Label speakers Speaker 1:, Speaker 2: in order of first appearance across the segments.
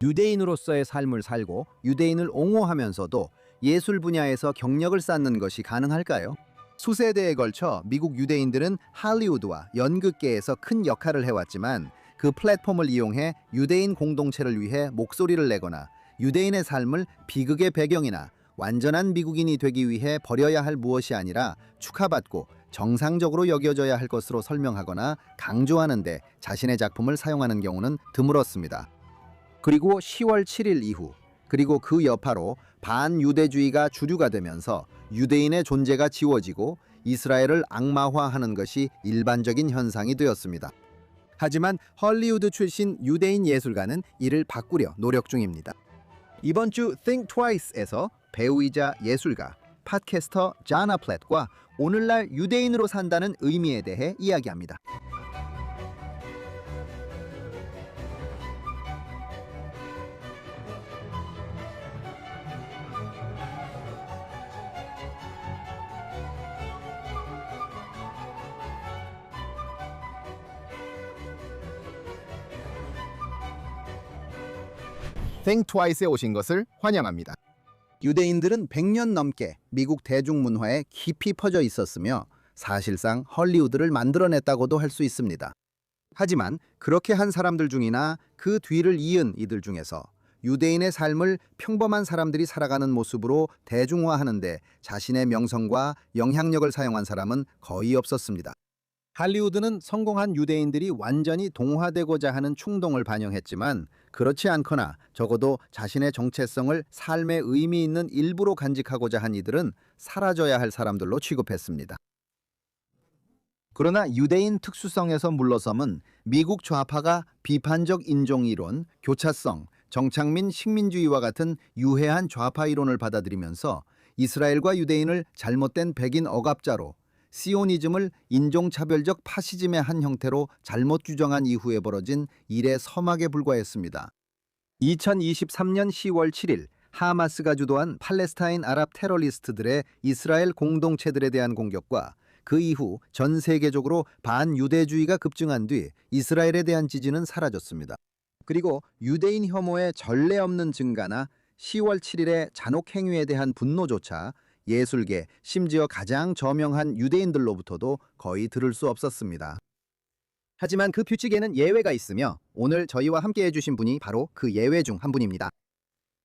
Speaker 1: 유대인으로서의 삶을 살고 유대인을 옹호하면서도 예술 분야에서 경력을 쌓는 것이 가능할까요? 수세대에 걸쳐 미국 유대인들은 할리우드와 연극계에서 큰 역할을 해왔지만 그 플랫폼을 이용해 유대인 공동체를 위해 목소리를 내거나 유대인의 삶을 비극의 배경이나 완전한 미국인이 되기 위해 버려야 할 무엇이 아니라 축하받고 정상적으로 여겨져야 할 것으로 설명하거나 강조하는 데 자신의 작품을 사용하는 경우는 드물었습니다. 그리고 10월 7일 이후 그리고 그 여파로 반유대주의가 주류가 되면서 유대인의 존재가 지워지고 이스라엘을 악마화하는 것이 일반적인 현상이 되었습니다. 하지만 헐리우드 출신 유대인 예술가는 이를 바꾸려 노력 중입니다. 이번 주 Think Twice에서 배우이자 예술가, 팟캐스터 자나 플랫과 오늘날 유대인으로 산다는 의미에 대해 이야기합니다. Think Twice에 오신 것을 환영합니다. 유대인들은 100년 넘게 미국 대중문화에 깊이 퍼져 있었으며 사실상 헐리우드를 만들어냈다고도 할 수 있습니다. 하지만 그렇게 한 사람들 중이나 그 뒤를 이은 이들 중에서 유대인의 삶을 평범한 사람들이 살아가는 모습으로 대중화하는데 자신의 명성과 영향력을 사용한 사람은 거의 없었습니다. 할리우드는 성공한 유대인들이 완전히 동화되고자 하는 충동을 반영했지만 그렇지 않거나 적어도 자신의 정체성을 삶의 의미 있는 일부로 간직하고자 한 이들은 사라져야 할 사람들로 취급했습니다. 그러나 유대인 특수성에서 물러섬은 미국 좌파가 비판적 인종이론, 교차성, 정착민 식민주의와 같은 유해한 좌파 이론을 받아들이면서 이스라엘과 유대인을 잘못된 백인 억압자로 시오니즘을 인종차별적 파시즘의 한 형태로 잘못 규정한 이후에 벌어진 일의 서막에 불과했습니다. 2023년 10월 7일 하마스가 주도한 팔레스타인 아랍 테러리스트들의 이스라엘 공동체들에 대한 공격과 그 이후 전 세계적으로 반유대주의가 급증한 뒤 이스라엘에 대한 지지는 사라졌습니다. 그리고 유대인 혐오의 전례 없는 증가나 10월 7일의 잔혹 행위에 대한 분노조차 예술계, 심지어 가장 저명한 유대인들로부터도 거의 들을 수 없었습니다. 하지만 그 규칙에는 예외가 있으며 오늘 저희와 함께 해주신 분이 바로 그 예외 중 한 분입니다.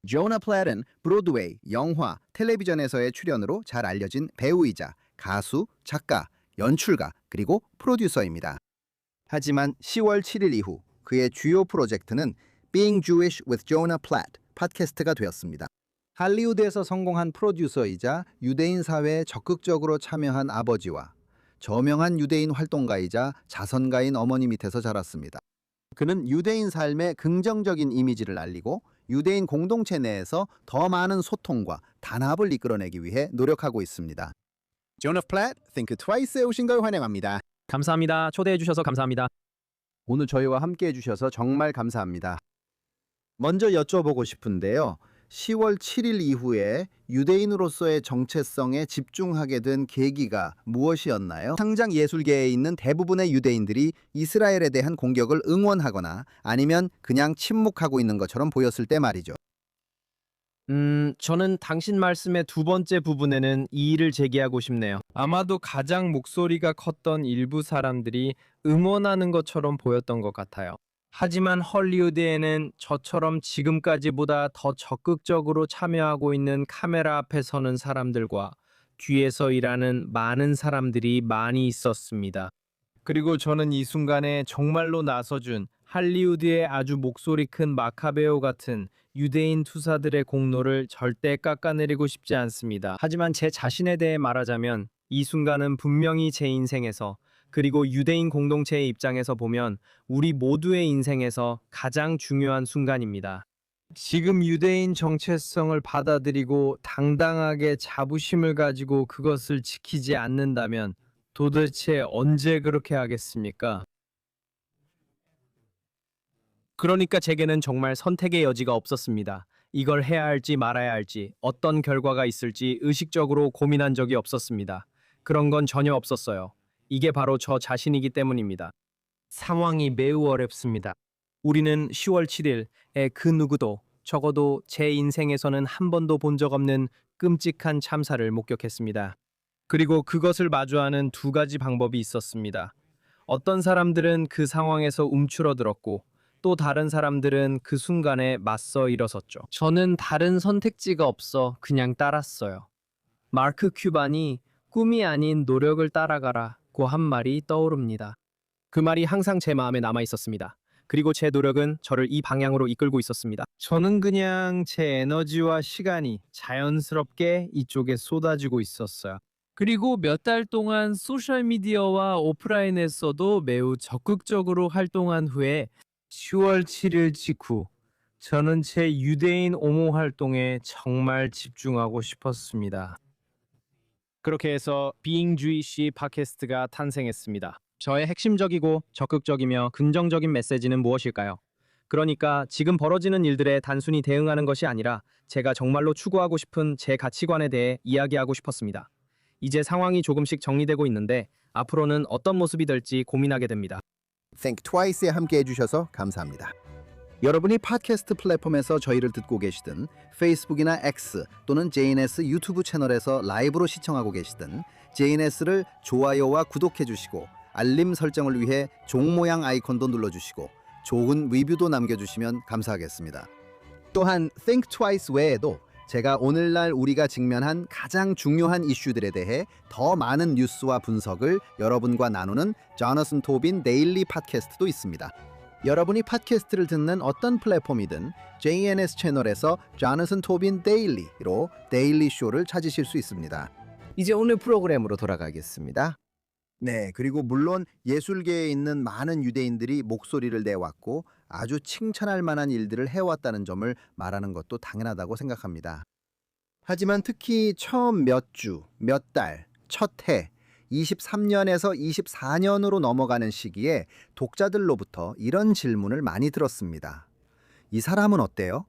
Speaker 1: 조나 플랫은 브로드웨이, 영화, 텔레비전에서의 출연으로 잘 알려진 배우이자 가수, 작가, 연출가, 그리고 프로듀서입니다. 하지만 10월 7일 이후 그의 주요 프로젝트는 Being Jewish with Jonah Platt 팟캐스트가 되었습니다. 할리우드에서 성공한 프로듀서이자 유대인 사회에 적극적으로 참여한 아버지와 저명한 유대인 활동가이자 자선가인 어머니 밑에서 자랐습니다. 그는 유대인 삶의 긍정적인 이미지를 알리고 유대인 공동체 내에서 더 많은 소통과 단합을 이끌어내기 위해 노력하고 있습니다. 조나 플랫, Think Twice에 오신 걸 환영합니다.
Speaker 2: 감사합니다. 초대해 주셔서 감사합니다.
Speaker 1: 오늘 저희와 함께 해주셔서 정말 감사합니다. 먼저 여쭤보고 싶은데요. 10월 7일 이후에 유대인으로서의 정체성에 집중하게 된 계기가 무엇이었나요? 상장 예술계에 있는 대부분의 유대인들이 이스라엘에 대한 공격을 응원하거나 아니면 그냥 침묵하고 있는 것처럼 보였을 때 말이죠.
Speaker 2: 저는 당신 말씀의 두 번째 부분에는 이의를 제기하고 싶네요. 아마도 가장 목소리가 컸던 일부 사람들이 응원하는 것처럼 보였던 것 같아요. 하지만 헐리우드에는 저처럼 지금까지보다 더 적극적으로 참여하고 있는 카메라 앞에 서는 사람들과 뒤에서 일하는 많은 사람들이 많이 있었습니다. 그리고 저는 이 순간에 정말로 나서준 할리우드의 아주 목소리 큰 마카베오 같은 유대인 투사들의 공로를 절대 깎아내리고 싶지 않습니다. 하지만 제 자신에 대해 말하자면 이 순간은 분명히 제 인생에서 그리고 유대인 공동체의 입장에서 보면 우리 모두의 인생에서 가장 중요한 순간입니다. 지금 유대인 정체성을 받아들이고 당당하게 자부심을 가지고 그것을 지키지 않는다면 도대체 언제 그렇게 하겠습니까? 그러니까 제게는 정말 선택의 여지가 없었습니다. 이걸 해야 할지 말아야 할지, 어떤 결과가 있을지 의식적으로 고민한 적이 없었습니다. 그런 건 전혀 없었어요. 이게 바로 저 자신이기 때문입니다. 상황이 매우 어렵습니다. 우리는 10월 7일에 그 누구도 적어도 제 인생에서는 한 번도 본 적 없는 끔찍한 참사를 목격했습니다. 그리고 그것을 마주하는 두 가지 방법이 있었습니다. 어떤 사람들은 그 상황에서 움츠러들었고 또 다른 사람들은 그 순간에 맞서 일어섰죠. 저는 다른 선택지가 없어 그냥 따랐어요. 마크 큐반이 꿈이 아닌 노력을 따라가라고 한 말이 떠오릅니다. 그 말이 항상 제 마음에 남아 있었습니다. 그리고 제 노력은 저를 이 방향으로 이끌고 있었습니다. 저는 그냥 제 에너지와 시간이 자연스럽게 이쪽에 쏟아지고 있었어요. 그리고 몇 달 동안 소셜미디어와 오프라인에서도 매우 적극적으로 활동한 후에 10월 7일 직후 저는 제 유대인 옹호 활동에 정말 집중하고 싶었습니다. 그렇게 해서 Being Jewish 팟캐스트가 탄생했습니다. 저의 핵심적이고 적극적이며 긍정적인 메시지는 무엇일까요? 그러니까 지금 벌어지는 일들에 단순히 대응하는 것이 아니라 제가 정말로 추구하고 싶은 제 가치관에 대해 이야기하고 싶었습니다. 이제 상황이 조금씩 정리되고 있는데 앞으로는 어떤 모습이 될지 고민하게 됩니다.
Speaker 1: Think Twice에 함께 해주셔서 감사합니다. 여러분이 팟캐스트 플랫폼에서 저희를 듣고 계시든 페이스북이나 X 또는 JNS 유튜브 채널에서 라이브로 시청하고 계시든 JNS를 좋아요와 구독해 주시고 알림 설정을 위해 종 모양 아이콘도 눌러주시고 좋은 리뷰도 남겨주시면 감사하겠습니다. 또한 Think Twice 외에도 제가 오늘날 우리가 직면한 가장 중요한 이슈들에 대해 더 많은 뉴스와 분석을 여러분과 나누는 조나선 토빈 데일리 팟캐스트도 있습니다. 여러분이 팟캐스트를 듣는 어떤 플랫폼이든 JNS 채널에서 조나선 토빈 데일리로 데일리 쇼를 찾으실 수 있습니다. 이제 오늘 프로그램으로 돌아가겠습니다. 네, 그리고 물론 예술계에 있는 많은 유대인들이 목소리를 내왔고 아주 칭찬할 만한 일들을 해왔다는 점을 말하는 것도 당연하다고 생각합니다. 하지만 특히 처음 몇 주, 몇 달, 첫 해, 23년에서 24년으로 넘어가는 시기에 독자들로부터 이런 질문을 많이 들었습니다. 이 사람은 어때요?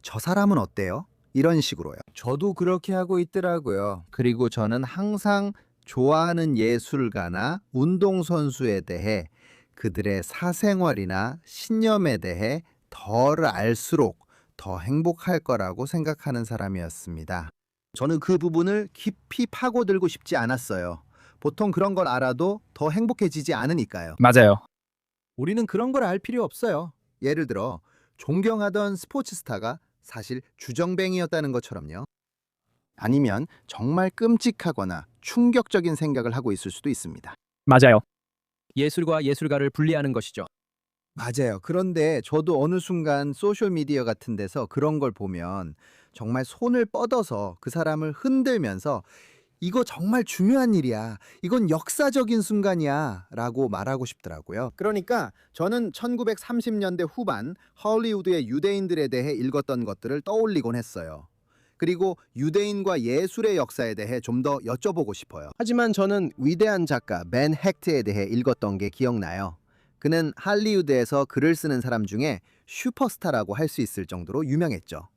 Speaker 1: 저 사람은 어때요? 이런 식으로요. 저도 그렇게 하고 있더라고요. 그리고 저는 항상 좋아하는 예술가나 운동선수에 대해 그들의 사생활이나 신념에 대해 덜 알수록 더 행복할 거라고 생각하는 사람이었습니다. 저는 그 부분을 깊이 파고들고 싶지 않았어요. 보통 그런 걸 알아도 더 행복해지지 않으니까요.
Speaker 2: 맞아요.
Speaker 1: 우리는 그런 걸 알 필요 없어요. 예를 들어 존경하던 스포츠 스타가 사실 주정뱅이였다는 것처럼요. 아니면 정말 끔찍하거나 충격적인 생각을 하고 있을 수도 있습니다.
Speaker 2: 맞아요. 예술과 예술가를 분리하는 것이죠.
Speaker 1: 맞아요. 그런데 저도 어느 순간 소셜미디어 같은 데서 그런 걸 보면 정말 손을 뻗어서 그 사람을 흔들면서 이거 정말 중요한 일이야. 이건 역사적인 순간이야. 라고 말하고 싶더라고요. 그러니까 저는 1930년대 후반 헐리우드의 유대인들에 대해 읽었던 것들을 떠올리곤 했어요. 그리고 유대인과 예술의 역사에 대해 좀 더 여쭤보고 싶어요. 하지만 저는 위대한 작가 맨 헥트에 대해 읽었던 게 기억나요. 그는 할리우드에서 글을 쓰는 사람 중에 슈퍼스타라고 할 수 있을 정도로 유명했죠.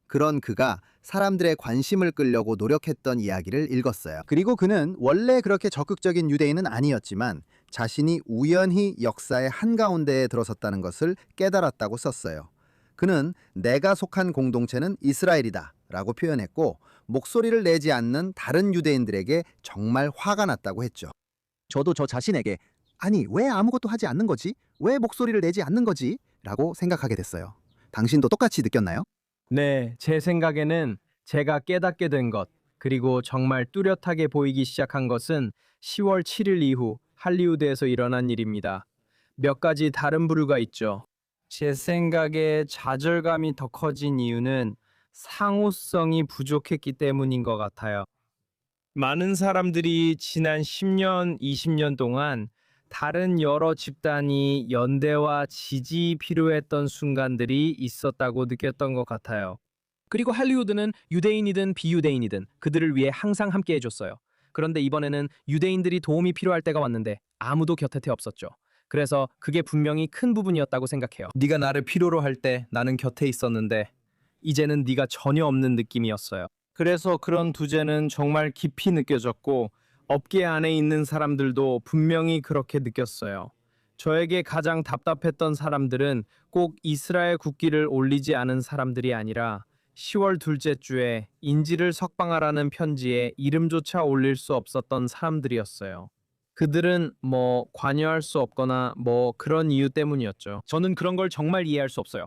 Speaker 1: 그런 그가 사람들의 관심을 끌려고 노력했던 이야기를 읽었어요. 그리고 그는 원래 그렇게 적극적인 유대인은 아니었지만 자신이 우연히 역사의 한가운데에 들어섰다는 것을 깨달았다고 썼어요. 그는 내가 속한 공동체는 이스라엘이다 라고 표현했고 목소리를 내지 않는 다른 유대인들에게 정말 화가 났다고 했죠. 저도 저 자신에게 아니 왜 아무것도 하지 않는 거지? 왜 목소리를 내지 않는 거지? 라고 생각하게 됐어요. 당신도 똑같이 느꼈나요?
Speaker 2: 네, 제 생각에는 제가 깨닫게 된 것, 그리고 정말 뚜렷하게 보이기 시작한 것은 10월 7일 이후 할리우드에서 일어난 일입니다. 몇 가지 다른 부류가 있죠. 제 생각에 좌절감이 더 커진 이유는 상호성이 부족했기 때문인 것 같아요. 많은 사람들이 지난 10년, 20년 동안 다른 여러 집단이 연대와 지지 필요했던 순간들이 있었다고 느꼈던 것 같아요. 그리고 할리우드는 유대인이든 비유대인이든 그들을 위해 항상 함께 해줬어요. 그런데 이번에는 유대인들이 도움이 필요할 때가 왔는데 아무도 곁에 없었죠. 그래서 그게 분명히 큰 부분이었다고 생각해요. 네가 나를 필요로 할 때 나는 곁에 있었는데 이제는 네가 전혀 없는 느낌이었어요. 그래서 그런 두제는 정말 깊이 느껴졌고 업계 안에 있는 사람들도 분명히 그렇게 느꼈어요. 저에게 가장 답답했던 사람들은 꼭 이스라엘 국기를 올리지 않은 사람들이 아니라 10월 둘째 주에 인지를 석방하라는 편지에 이름조차 올릴 수 없었던 사람들이었어요. 그들은 관여할 수 없거나 그런 이유 때문이었죠. 저는 그런 걸 정말 이해할 수 없어요.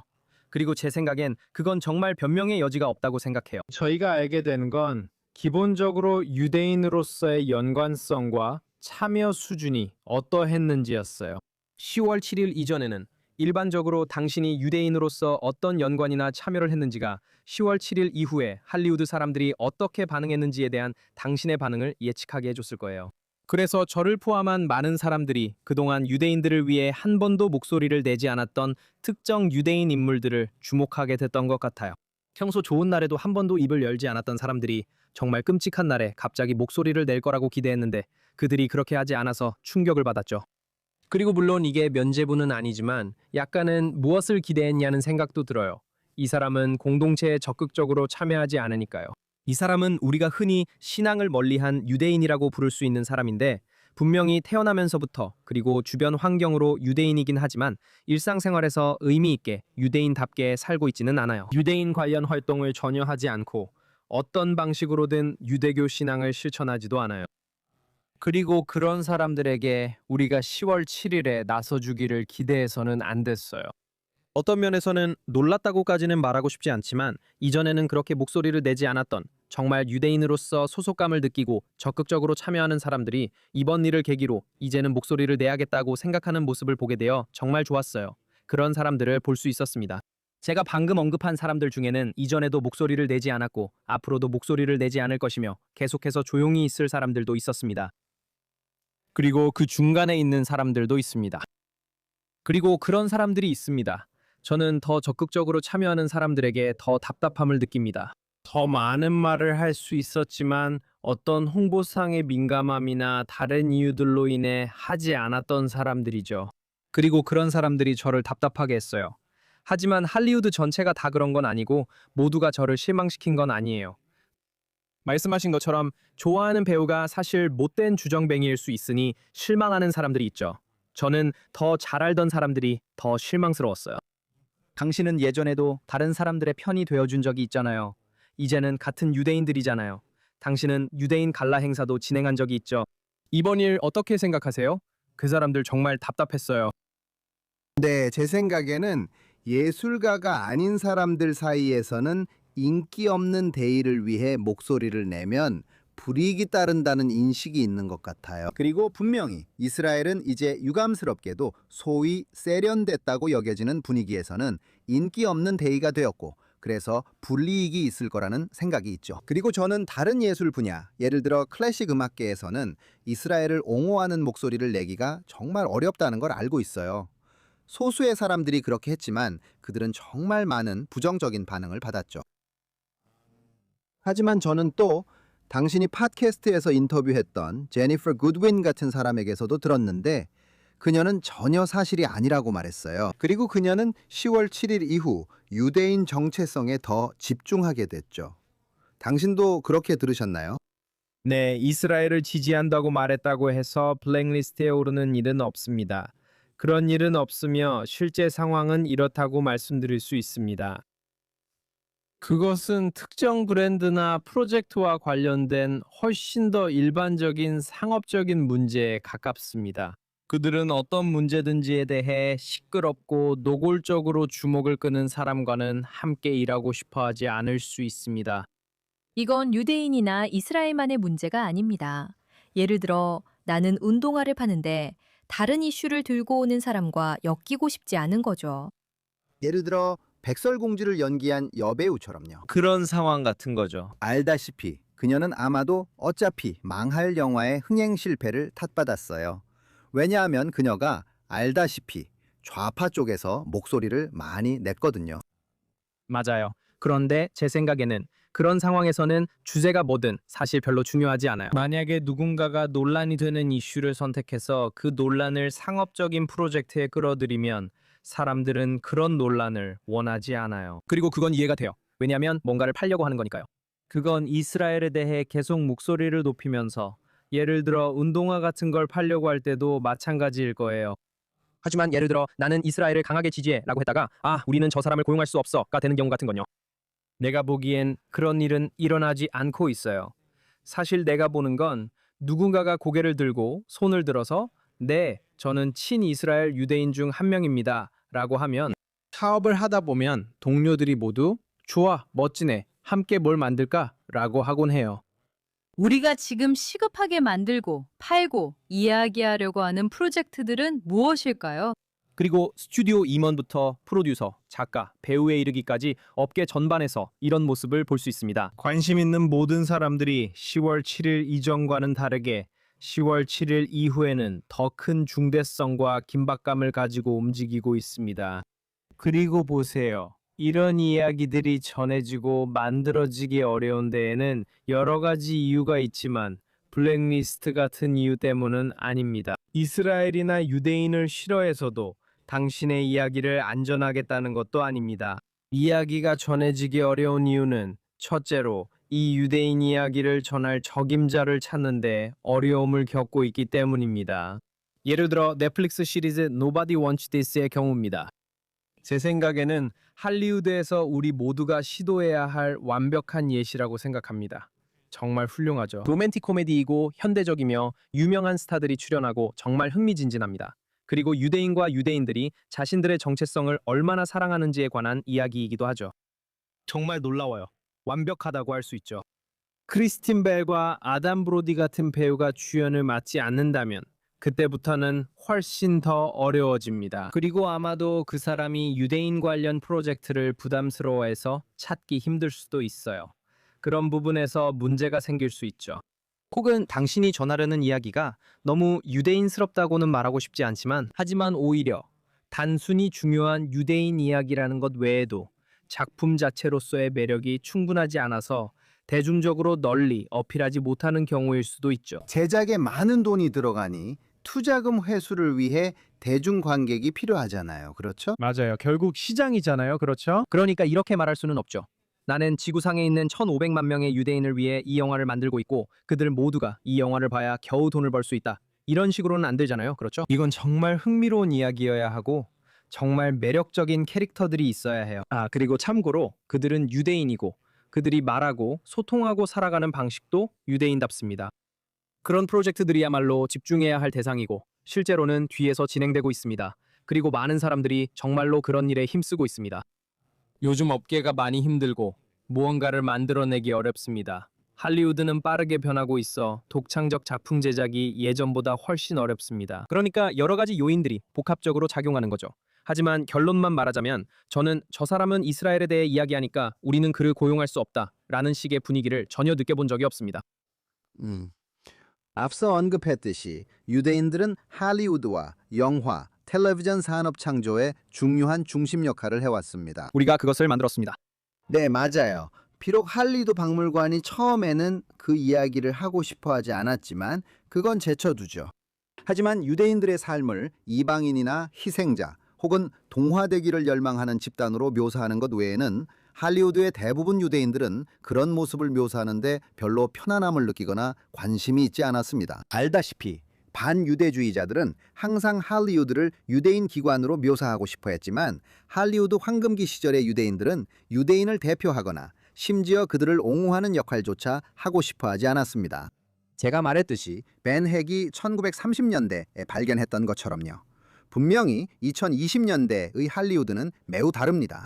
Speaker 2: 그리고 제 생각엔 그건 정말 변명의 여지가 없다고 생각해요. 저희가 알게 된 건 기본적으로 유대인으로서의 연관성과 참여 수준이 어떠했는지였어요. 10월 7일 이전에는 일반적으로 당신이 유대인으로서 어떤 연관이나 참여를 했는지가 10월 7일 이후에 할리우드 사람들이 어떻게 반응했는지에 대한 당신의 반응을 예측하게 해줬을 거예요. 그래서 저를 포함한 많은 사람들이 그동안 유대인들을 위해 한 번도 목소리를 내지 않았던 특정 유대인 인물들을 주목하게 됐던 것 같아요. 평소 좋은 날에도 한 번도 입을 열지 않았던 사람들이 정말 끔찍한 날에 갑자기 목소리를 낼 거라고 기대했는데 그들이 그렇게 하지 않아서 충격을 받았죠. 그리고 물론 이게 면죄부는 아니지만 약간은 무엇을 기대했냐는 생각도 들어요. 이 사람은 공동체에 적극적으로 참여하지 않으니까요. 이 사람은 우리가 흔히 신앙을 멀리한 유대인이라고 부를 수 있는 사람인데 분명히 태어나면서부터 그리고 주변 환경으로 유대인이긴 하지만 일상생활에서 의미 있게 유대인답게 살고 있지는 않아요. 유대인 관련 활동을 전혀 하지 않고 어떤 방식으로든 유대교 신앙을 실천하지도 않아요. 그리고 그런 사람들에게 우리가 10월 7일에 나서주기를 기대해서는 안 됐어요. 어떤 면에서는 놀랐다고까지는 말하고 싶지 않지만 이전에는 그렇게 목소리를 내지 않았던 정말 유대인으로서 소속감을 느끼고 적극적으로 참여하는 사람들이 이번 일을 계기로 이제는 목소리를 내야겠다고 생각하는 모습을 보게 되어 정말 좋았어요. 그런 사람들을 볼 수 있었습니다. 제가 방금 언급한 사람들 중에는 이전에도 목소리를 내지 않았고 앞으로도 목소리를 내지 않을 것이며 계속해서 조용히 있을 사람들도 있었습니다. 그리고 그 중간에 있는 사람들도 있습니다. 그리고 그런 사람들이 있습니다. 저는 더 적극적으로 참여하는 사람들에게 더 답답함을 느낍니다. 더 많은 말을 할 수 있었지만 어떤 홍보상의 민감함이나 다른 이유들로 인해 하지 않았던 사람들이죠. 그리고 그런 사람들이 저를 답답하게 했어요. 하지만 할리우드 전체가 다 그런 건 아니고 모두가 저를 실망시킨 건 아니에요. 말씀하신 것처럼 좋아하는 배우가 사실 못된 주정뱅이일 수 있으니 실망하는 사람들이 있죠. 저는 더 잘 알던 사람들이 더 실망스러웠어요. 당신은 예전에도 다른 사람들의 편이 되어준 적이 있잖아요. 이제는 같은 유대인들이잖아요. 당신은 유대인 갈라 행사도 진행한 적이 있죠. 이번 일 어떻게 생각하세요? 그 사람들 정말 답답했어요.
Speaker 1: 네, 제 생각에는 예술가가 아닌 사람들 사이에서는 인기 없는 대의를 위해 목소리를 내면 불이익이 따른다는 인식이 있는 것 같아요. 그리고 분명히 이스라엘은 이제 유감스럽게도 소위 세련됐다고 여겨지는 분위기에서는 인기 없는 대의가 되었고 그래서 불이익이 있을 거라는 생각이 있죠. 그리고 저는 다른 예술 분야, 예를 들어 클래식 음악계에서는 이스라엘을 옹호하는 목소리를 내기가 정말 어렵다는 걸 알고 있어요. 소수의 사람들이 그렇게 했지만 그들은 정말 많은 부정적인 반응을 받았죠. 하지만 저는 또 당신이 팟캐스트에서 인터뷰했던 제니퍼 굿윈 같은 사람에게서도 들었는데 그녀는 전혀 사실이 아니라고 말했어요. 그리고 그녀는 10월 7일 이후 유대인 정체성에 더 집중하게 됐죠. 당신도 그렇게 들으셨나요?
Speaker 2: 네, 이스라엘을 지지한다고 말했다고 해서 블랙리스트에 오르는 일은 없습니다. 그런 일은 없으며 실제 상황은 이렇다고 말씀드릴 수 있습니다. 그것은 특정 브랜드나 프로젝트와 관련된 훨씬 더 일반적인 상업적인 문제에 가깝습니다. 그들은 어떤 문제든지에 대해 시끄럽고 노골적으로 주목을 끄는 사람과는 함께 일하고 싶어 하지 않을 수 있습니다.
Speaker 3: 이건 유대인이나 이스라엘만의 문제가 아닙니다. 예를 들어 나는 운동화를 파는데 다른 이슈를 들고 오는 사람과 엮이고 싶지 않은 거죠.
Speaker 1: 예를 들어 백설공주를 연기한 여배우처럼요.
Speaker 2: 그런 상황 같은 거죠.
Speaker 1: 알다시피 그녀는 아마도 어차피 망할 영화의 흥행 실패를 탓받았어요. 왜냐하면 그녀가 알다시피 좌파 쪽에서 목소리를 많이 냈거든요.
Speaker 2: 맞아요. 그런데 제 생각에는 그런 상황에서는 주제가 뭐든 사실 별로 중요하지 않아요. 만약에 누군가가 논란이 되는 이슈를 선택해서 그 논란을 상업적인 프로젝트에 끌어들이면 사람들은 그런 논란을 원하지 않아요. 그리고 그건 이해가 돼요. 왜냐하면 뭔가를 팔려고 하는 거니까요. 그건 이스라엘에 대해 계속 목소리를 높이면서 예를 들어 운동화 같은 걸 팔려고 할 때도 마찬가지일 거예요. 하지만 예를 들어 나는 이스라엘을 강하게 지지해라고 했다가 우리는 저 사람을 고용할 수 없어가 되는 경우 같은 건요. 내가 보기엔 그런 일은 일어나지 않고 있어요. 사실 내가 보는 건 누군가가 고개를 들고 손을 들어서 네, 저는 친이스라엘 유대인 중 한 명입니다 라고 하면 사업을 하다 보면 동료들이 모두 좋아, 멋지네, 함께 뭘 만들까? 라고 하곤 해요.
Speaker 4: 우리가 지금 시급하게 만들고 팔고 이야기하려고 하는 프로젝트들은 무엇일까요?
Speaker 2: 그리고 스튜디오 임원부터 프로듀서, 작가, 배우에 이르기까지 업계 전반에서 이런 모습을 볼 수 있습니다. 관심 있는 모든 사람들이 10월 7일 이전과는 다르게 10월 7일 이후에는 더 큰 중대성과 긴박감을 가지고 움직이고 있습니다. 그리고 보세요. 이런 이야기들이 전해지고 만들어지기 어려운 데에는 여러 가지 이유가 있지만 블랙리스트 같은 이유 때문은 아닙니다. 이스라엘이나 유대인을 싫어해서도 당신의 이야기를 안전하겠다는 것도 아닙니다. 이야기가 전해지기 어려운 이유는 첫째로 이 유대인 이야기를 전할 적임자를 찾는데 어려움을 겪고 있기 때문입니다. 예를 들어 넷플릭스 시리즈 Nobody Wants This의 경우입니다. 제 생각에는 할리우드에서 우리 모두가 시도해야 할 완벽한 예시라고 생각합니다. 정말 훌륭하죠. 로맨틱 코미디이고 현대적이며 유명한 스타들이 출연하고 정말 흥미진진합니다. 그리고 유대인과 유대인들이 자신들의 정체성을 얼마나 사랑하는지에 관한 이야기이기도 하죠. 정말 놀라워요. 완벽하다고 할 수 있죠. 크리스틴 벨과 아담 브로디 같은 배우가 주연을 맡지 않는다면 그때부터는 훨씬 더 어려워집니다. 그리고 아마도 그 사람이 유대인 관련 프로젝트를 부담스러워해서 찾기 힘들 수도 있어요. 그런 부분에서 문제가 생길 수 있죠. 혹은 당신이 전하려는 이야기가 너무 유대인스럽다고는 말하고 싶지 않지만 하지만 오히려 단순히 중요한 유대인 이야기라는 것 외에도 작품 자체로서의 매력이 충분하지 않아서 대중적으로 널리 어필하지 못하는 경우일 수도 있죠.
Speaker 1: 제작에 많은 돈이 들어가니 투자금 회수를 위해 대중 관객이 필요하잖아요. 그렇죠?
Speaker 2: 맞아요. 결국 시장이잖아요. 그렇죠? 그러니까 이렇게 말할 수는 없죠. 나는 지구상에 있는 1,500만 명의 유대인을 위해 이 영화를 만들고 있고 그들 모두가 이 영화를 봐야 겨우 돈을 벌 수 있다. 이런 식으로는 안 되잖아요. 그렇죠? 이건 정말 흥미로운 이야기여야 하고 정말 매력적인 캐릭터들이 있어야 해요. 그리고 참고로 그들은 유대인이고 그들이 말하고 소통하고 살아가는 방식도 유대인답습니다. 그런 프로젝트들이야말로 집중해야 할 대상이고 실제로는 뒤에서 진행되고 있습니다. 그리고 많은 사람들이 정말로 그런 일에 힘쓰고 있습니다. 요즘 업계가 많이 힘들고 무언가를 만들어내기 어렵습니다. 할리우드는 빠르게 변하고 있어 독창적 작품 제작이 예전보다 훨씬 어렵습니다. 그러니까 여러 가지 요인들이 복합적으로 작용하는 거죠. 하지만 결론만 말하자면 저는 저 사람은 이스라엘에 대해 이야기하니까 우리는 그를 고용할 수 없다 라는 식의 분위기를 전혀 느껴본 적이 없습니다.
Speaker 1: 앞서 언급했듯이 유대인들은 할리우드와 영화, 텔레비전 산업 창조에 중요한 중심 역할을 해왔습니다.
Speaker 2: 우리가 그것을 만들었습니다.
Speaker 1: 네, 맞아요. 비록 할리우드 박물관이 처음에는 그 이야기를 하고 싶어 하지 않았지만 그건 제쳐두죠. 하지만 유대인들의 삶을 이방인이나 희생자 혹은 동화되기를 열망하는 집단으로 묘사하는 것 외에는 할리우드의 대부분 유대인들은 그런 모습을 묘사하는데 별로 편안함을 느끼거나 관심이 있지 않았습니다. 알다시피 반유대주의자들은 항상 할리우드를 유대인 기관으로 묘사하고 싶어 했지만 할리우드 황금기 시절의 유대인들은 유대인을 대표하거나 심지어 그들을 옹호하는 역할조차 하고 싶어 하지 않았습니다. 제가 말했듯이 벤 핵이 1930년대에 발견했던 것처럼요. 분명히 2020년대의 할리우드는 매우 다릅니다.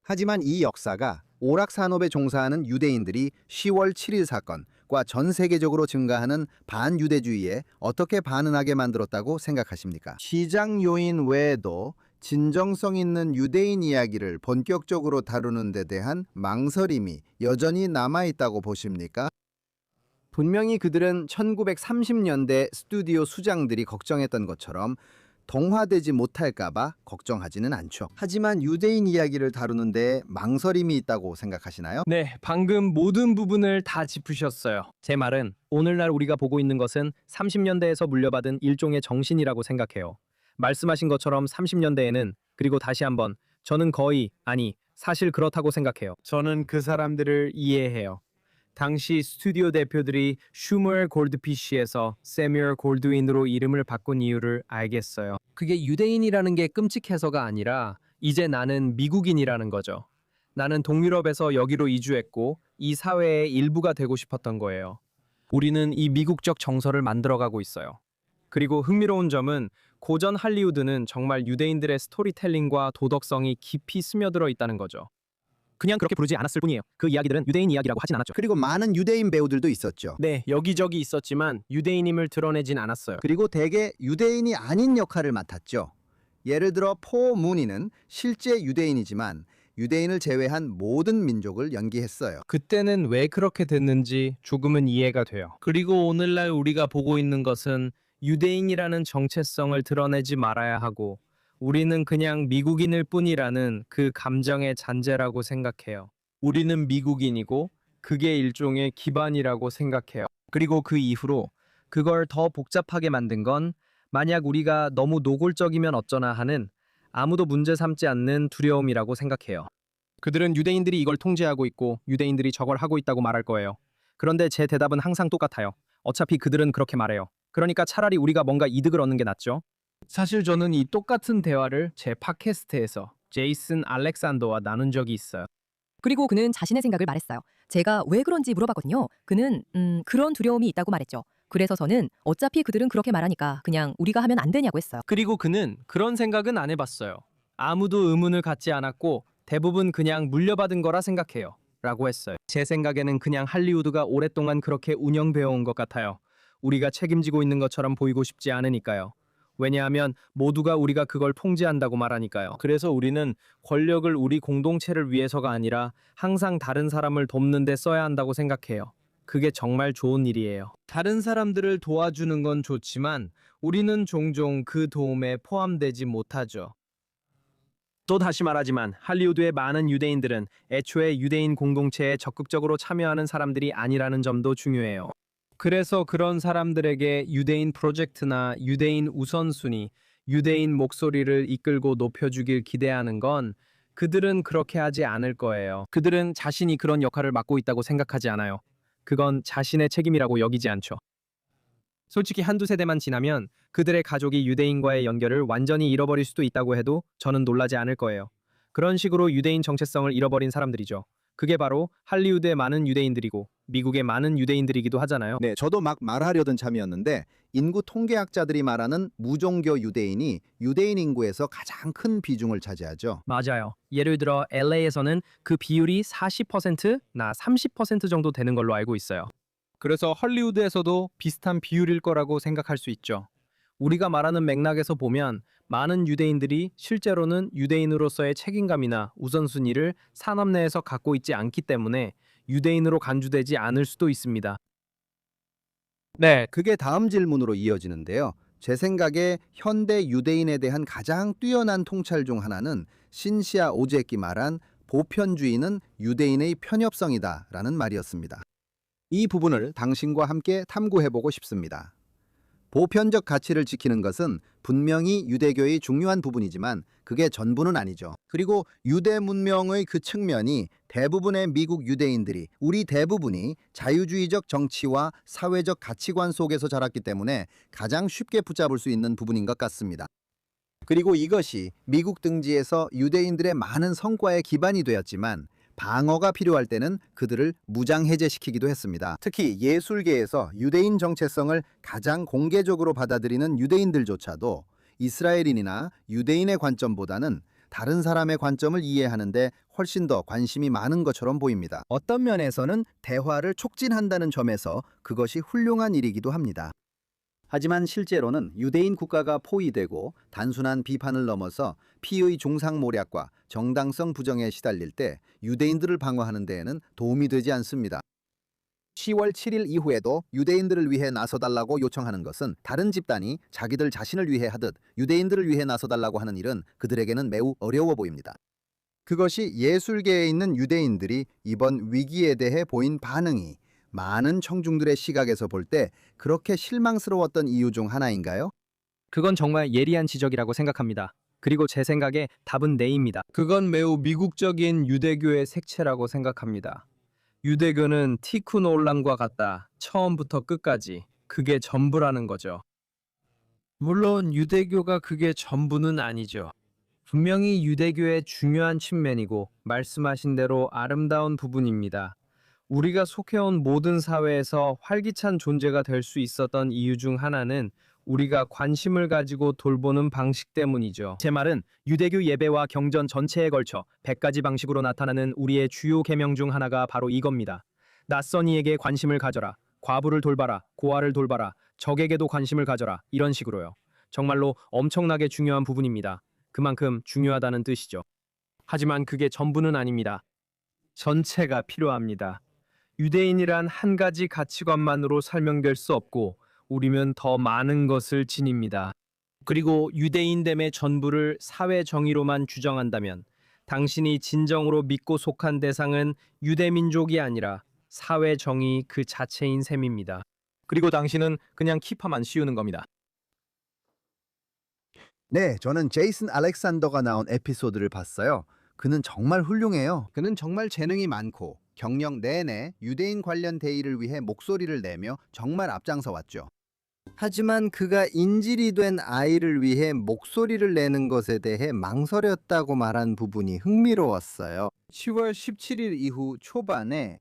Speaker 1: 하지만 이 역사가 오락산업에 종사하는 유대인들이 10월 7일 사건과 전 세계적으로 증가하는 반유대주의에 어떻게 반응하게 만들었다고 생각하십니까? 시장 요인 외에도 진정성 있는 유대인 이야기를 본격적으로 다루는 데 대한 망설임이 여전히 남아있다고 보십니까? 분명히 그들은 1930년대 스튜디오 수장들이 걱정했던 것처럼 동화되지 못할까봐 걱정하지는 않죠. 하지만 유대인 이야기를 다루는데 망설임이 있다고 생각하시나요?
Speaker 2: 네, 방금 모든 부분을 다 짚으셨어요. 제 말은 오늘날 우리가 보고 있는 것은 30년대에서 물려받은 일종의 정신이라고 생각해요. 말씀하신 것처럼 30년대에는 그리고 다시 한번 저는 사실 그렇다고 생각해요. 저는 그 사람들을 이해해요. 당시 스튜디오 대표들이 슈머엘 골드피쉬에서 세뮤얼 골드윈으로 이름을 바꾼 이유를 알겠어요. 그게 유대인이라는 게 끔찍해서가 아니라 이제 나는 미국인이라는 거죠. 나는 동유럽에서 여기로 이주했고 이 사회의 일부가 되고 싶었던 거예요. 우리는 이 미국적 정서를 만들어가고 있어요. 그리고 흥미로운 점은 고전 할리우드는 정말 유대인들의 스토리텔링과 도덕성이 깊이 스며들어 있다는 거죠. 그냥 그렇게 부르지 않았을 뿐이에요. 그 이야기들은 유대인 이야기라고 하진 않았죠.
Speaker 1: 그리고 많은 유대인 배우들도 있었죠.
Speaker 2: 네, 여기저기 있었지만 유대인임을 드러내진 않았어요.
Speaker 1: 그리고 대개 유대인이 아닌 역할을 맡았죠. 예를 들어 포 무니는 실제 유대인이지만 유대인을 제외한 모든 민족을 연기했어요.
Speaker 2: 그때는 왜 그렇게 됐는지 조금은 이해가 돼요. 그리고 오늘날 우리가 보고 있는 것은 유대인이라는 정체성을 드러내지 말아야 하고 우리는 그냥 미국인일 뿐이라는 그 감정의 잔재라고 생각해요. 우리는 미국인이고 그게 일종의 기반이라고 생각해요. 그리고 그 이후로 그걸 더 복잡하게 만든 건 만약 우리가 너무 노골적이면 어쩌나 하는 아무도 문제 삼지 않는 두려움이라고 생각해요. 그들은 유대인들이 이걸 통제하고 있고 유대인들이 저걸 하고 있다고 말할 거예요. 그런데 제 대답은 항상 똑같아요. 어차피 그들은 그렇게 말해요. 그러니까 차라리 우리가 뭔가 이득을 얻는 게 낫죠. 사실 저는 이 똑같은 대화를 제 팟캐스트에서 제이슨 알렉산더와 나눈 적이 있어요.
Speaker 3: 그리고 그는 자신의 생각을 말했어요. 제가 왜 그런지 물어봤거든요. 그는 그런 두려움이 있다고 말했죠. 그래서 저는 어차피 그들은 그렇게 말하니까 그냥 우리가 하면 안 되냐고 했어요.
Speaker 2: 그리고 그는 그런 생각은 안 해봤어요. 아무도 의문을 갖지 않았고 대부분 그냥 물려받은 거라 생각해요. 라고 했어요. 제 생각에는 그냥 할리우드가 오랫동안 그렇게 운영되어 온 것 같아요. 우리가 책임지고 있는 것처럼 보이고 싶지 않으니까요. 왜냐하면 모두가 우리가 그걸 통제한다고 말하니까요. 그래서 우리는 권력을 우리 공동체를 위해서가 아니라 항상 다른 사람을 돕는 데 써야 한다고 생각해요. 그게 정말 좋은 일이에요. 다른 사람들을 도와주는 건 좋지만 우리는 종종 그 도움에 포함되지 못하죠. 또 다시 말하지만 할리우드의 많은 유대인들은 애초에 유대인 공동체에 적극적으로 참여하는 사람들이 아니라는 점도 중요해요. 그래서 그런 사람들에게 유대인 프로젝트나 유대인 우선순위, 유대인 목소리를 이끌고 높여주길 기대하는 건 그들은 그렇게 하지 않을 거예요. 그들은 자신이 그런 역할을 맡고 있다고 생각하지 않아요. 그건 자신의 책임이라고 여기지 않죠. 솔직히 한두 세대만 지나면 그들의 가족이 유대인과의 연결을 완전히 잃어버릴 수도 있다고 해도 저는 놀라지 않을 거예요. 그런 식으로 유대인 정체성을 잃어버린 사람들이죠. 그게 바로 할리우드의 많은 유대인들이고 미국의 많은 유대인들이기도 하잖아요.
Speaker 1: 네, 저도 막 말하려던 참이었는데 인구 통계학자들이 말하는 무종교 유대인이 유대인 인구에서 가장 큰 비중을 차지하죠.
Speaker 2: 맞아요. 예를 들어 LA에서는 그 비율이 40%나 30% 정도 되는 걸로 알고 있어요. 그래서 헐리우드에서도 비슷한 비율일 거라고 생각할 수 있죠. 우리가 말하는 맥락에서 보면 많은 유대인들이 실제로는 유대인으로서의 책임감이나 우선순위를 산업 내에서 갖고 있지 않기 때문에 유대인으로 간주되지 않을 수도 있습니다. 네,
Speaker 1: 그게 다음 질문으로 이어지는데요. 제 생각에 현대 유대인에 대한 가장 뛰어난 통찰 중 하나는 신시아 오제키 말한 보편주의는 유대인의 편협성이다라는 말이었습니다. 이 부분을 당신과 함께 탐구해보고 싶습니다. 보편적 가치를 지키는 것은 분명히 유대교의 중요한 부분이지만 그게 전부는 아니죠. 그리고 유대 문명의 그 측면이 대부분의 미국 유대인들이 우리 대부분이 자유주의적 정치와 사회적 가치관 속에서 자랐기 때문에 가장 쉽게 붙잡을 수 있는 부분인 것 같습니다. 그리고 이것이 미국 등지에서 유대인들의 많은 성과의 기반이 되었지만 방어가 필요할 때는 그들을 무장해제시키기도 했습니다. 특히 예술계에서 유대인 정체성을 가장 공개적으로 받아들이는 유대인들조차도 이스라엘인이나 유대인의 관점보다는 다른 사람의 관점을 이해하는데 훨씬 더 관심이 많은 것처럼 보입니다. 어떤 면에서는 대화를 촉진한다는 점에서 그것이 훌륭한 일이기도 합니다. 하지만 실제로는 유대인 국가가 포위되고 단순한 비판을 넘어서 피의 중상모략과 정당성 부정에 시달릴 때 유대인들을 방어하는 데에는 도움이 되지 않습니다. 10월 7일 이후에도 유대인들을 위해 나서달라고 요청하는 것은 다른 집단이 자기들 자신을 위해 하듯 유대인들을 위해 나서달라고 하는 일은 그들에게는 매우 어려워 보입니다. 그것이 예술계에 있는 유대인들이 이번 위기에 대해 보인 반응이 많은 청중들의 시각에서 볼 때 그렇게 실망스러웠던 이유 중 하나인가요?
Speaker 2: 그건 정말 예리한 지적이라고 생각합니다. 그리고 제 생각에 답은 네입니다. 그건 매우 미국적인 유대교의 색채라고 생각합니다. 유대교는 티쿤 올랑과 같다. 처음부터 끝까지. 그게 전부라는 거죠. 물론 유대교가 그게 전부는 아니죠. 분명히 유대교의 중요한 측면이고 말씀하신 대로 아름다운 부분입니다. 우리가 속해온 모든 사회에서 활기찬 존재가 될 수 있었던 이유 중 하나는 우리가 관심을 가지고 돌보는 방식 때문이죠. 제 말은 유대교 예배와 경전 전체에 걸쳐 100가지 방식으로 나타나는 우리의 주요 계명 중 하나가 바로 이겁니다. 낯선 이에게 관심을 가져라. 과부를 돌봐라. 고아를 돌봐라. 적에게도 관심을 가져라. 이런 식으로요. 정말로 엄청나게 중요한 부분입니다. 그만큼 중요하다는 뜻이죠. 하지만 그게 전부는 아닙니다. 전체가 필요합니다. 유대인이란 한 가지 가치관만으로 설명될 수 없고 우리는 더 많은 것을 지닙니다. 그리고 유대인됨의 전부를 사회 정의로만 규정한다면 당신이 진정으로 믿고 속한 대상은 유대민족이 아니라 사회 정의 그 자체인 셈입니다. 그리고 당신은 그냥 키파만 씌우는 겁니다.
Speaker 1: 네, 저는 제이슨 알렉산더가 나온 에피소드를 봤어요. 그는 정말 훌륭해요. 그는 정말 재능이 많고 경력 내내 유대인 관련 대의를 위해 목소리를 내며 정말 앞장서 왔죠. 하지만 그가 인질이 된 아이를 위해 목소리를 내는 것에 대해 망설였다고 말한 부분이 흥미로웠어요. 10월 17일 이후 초반에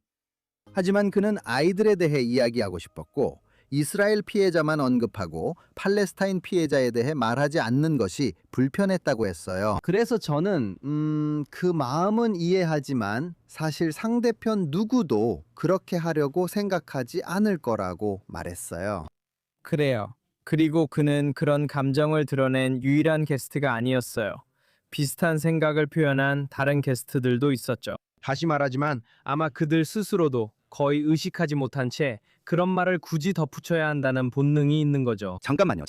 Speaker 1: 하지만 그는 아이들에 대해 이야기하고 싶었고 이스라엘 피해자만 언급하고 팔레스타인 피해자에 대해 말하지 않는 것이 불편했다고 했어요. 그래서 저는 그 마음은 이해하지만 사실 상대편 누구도 그렇게 하려고 생각하지 않을 거라고 말했어요.
Speaker 2: 그래요. 그리고 그는 그런 감정을 드러낸 유일한 게스트가 아니었어요. 비슷한 생각을 표현한 다른 게스트들도 있었죠. 다시 말하지만 아마 그들 스스로도 거의 의식하지 못한 채 그런 말을 굳이 덧붙여야 한다는 본능이 있는 거죠.
Speaker 1: 잠깐만요.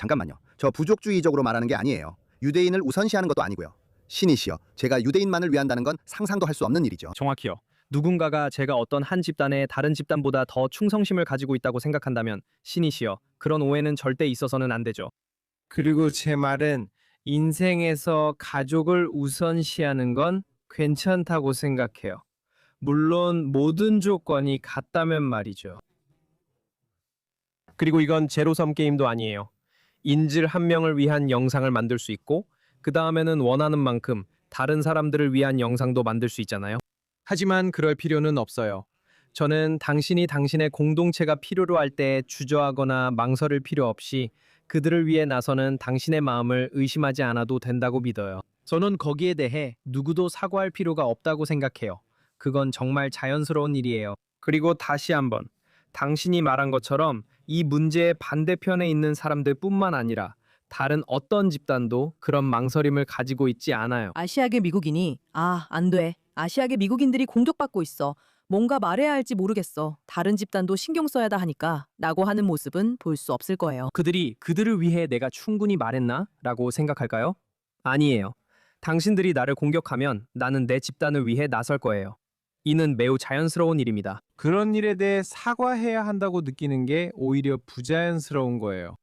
Speaker 1: 저 부족주의적으로 말하는 게 아니에요. 유대인을 우선시하는 것도 아니고요. 신이시여, 제가 유대인만을 위한다는 건 상상도 할 수 없는 일이죠.
Speaker 2: 정확히요. 누군가가 제가 어떤 한 집단에 다른 집단보다 더 충성심을 가지고 있다고 생각한다면 신이시여, 그런 오해는 절대 있어서는 안 되죠. 그리고 제 말은 인생에서 가족을 우선시하는 건 괜찮다고 생각해요. 물론 모든 조건이 같다면 말이죠. 그리고 이건 제로섬 게임도 아니에요. 인질 한 명을 위한 영상을 만들 수 있고 그 다음에는 원하는 만큼 다른 사람들을 위한 영상도 만들 수 있잖아요. 하지만 그럴 필요는 없어요. 저는 당신이 당신의 공동체가 필요로 할 때 주저하거나 망설일 필요 없이 그들을 위해 나서는 당신의 마음을 의심하지 않아도 된다고 믿어요. 저는 거기에 대해 누구도 사과할 필요가 없다고 생각해요. 그건 정말 자연스러운 일이에요. 그리고 다시 한번 당신이 말한 것처럼 이 문제의 반대편에 있는 사람들뿐만 아니라 다른 어떤 집단도 그런 망설임을 가지고 있지 않아요.
Speaker 5: 아시아계 미국인이 안 돼. 아시아계 미국인들이 공격받고 있어. 뭔가 말해야 할지 모르겠어. 다른 집단도 신경 써야 다 하니까 라고 하는 모습은 볼 수 없을 거예요.
Speaker 2: 그들이 그들을 위해 내가 충분히 말했나? 라고 생각할까요? 아니에요. 당신들이 나를 공격하면 나는 내 집단을 위해 나설 거예요. 이는 매우 자연스러운 일입니다. 그런 일에 대해 사과해야 한다고 느끼는 게 오히려 부자연스러운 거예요.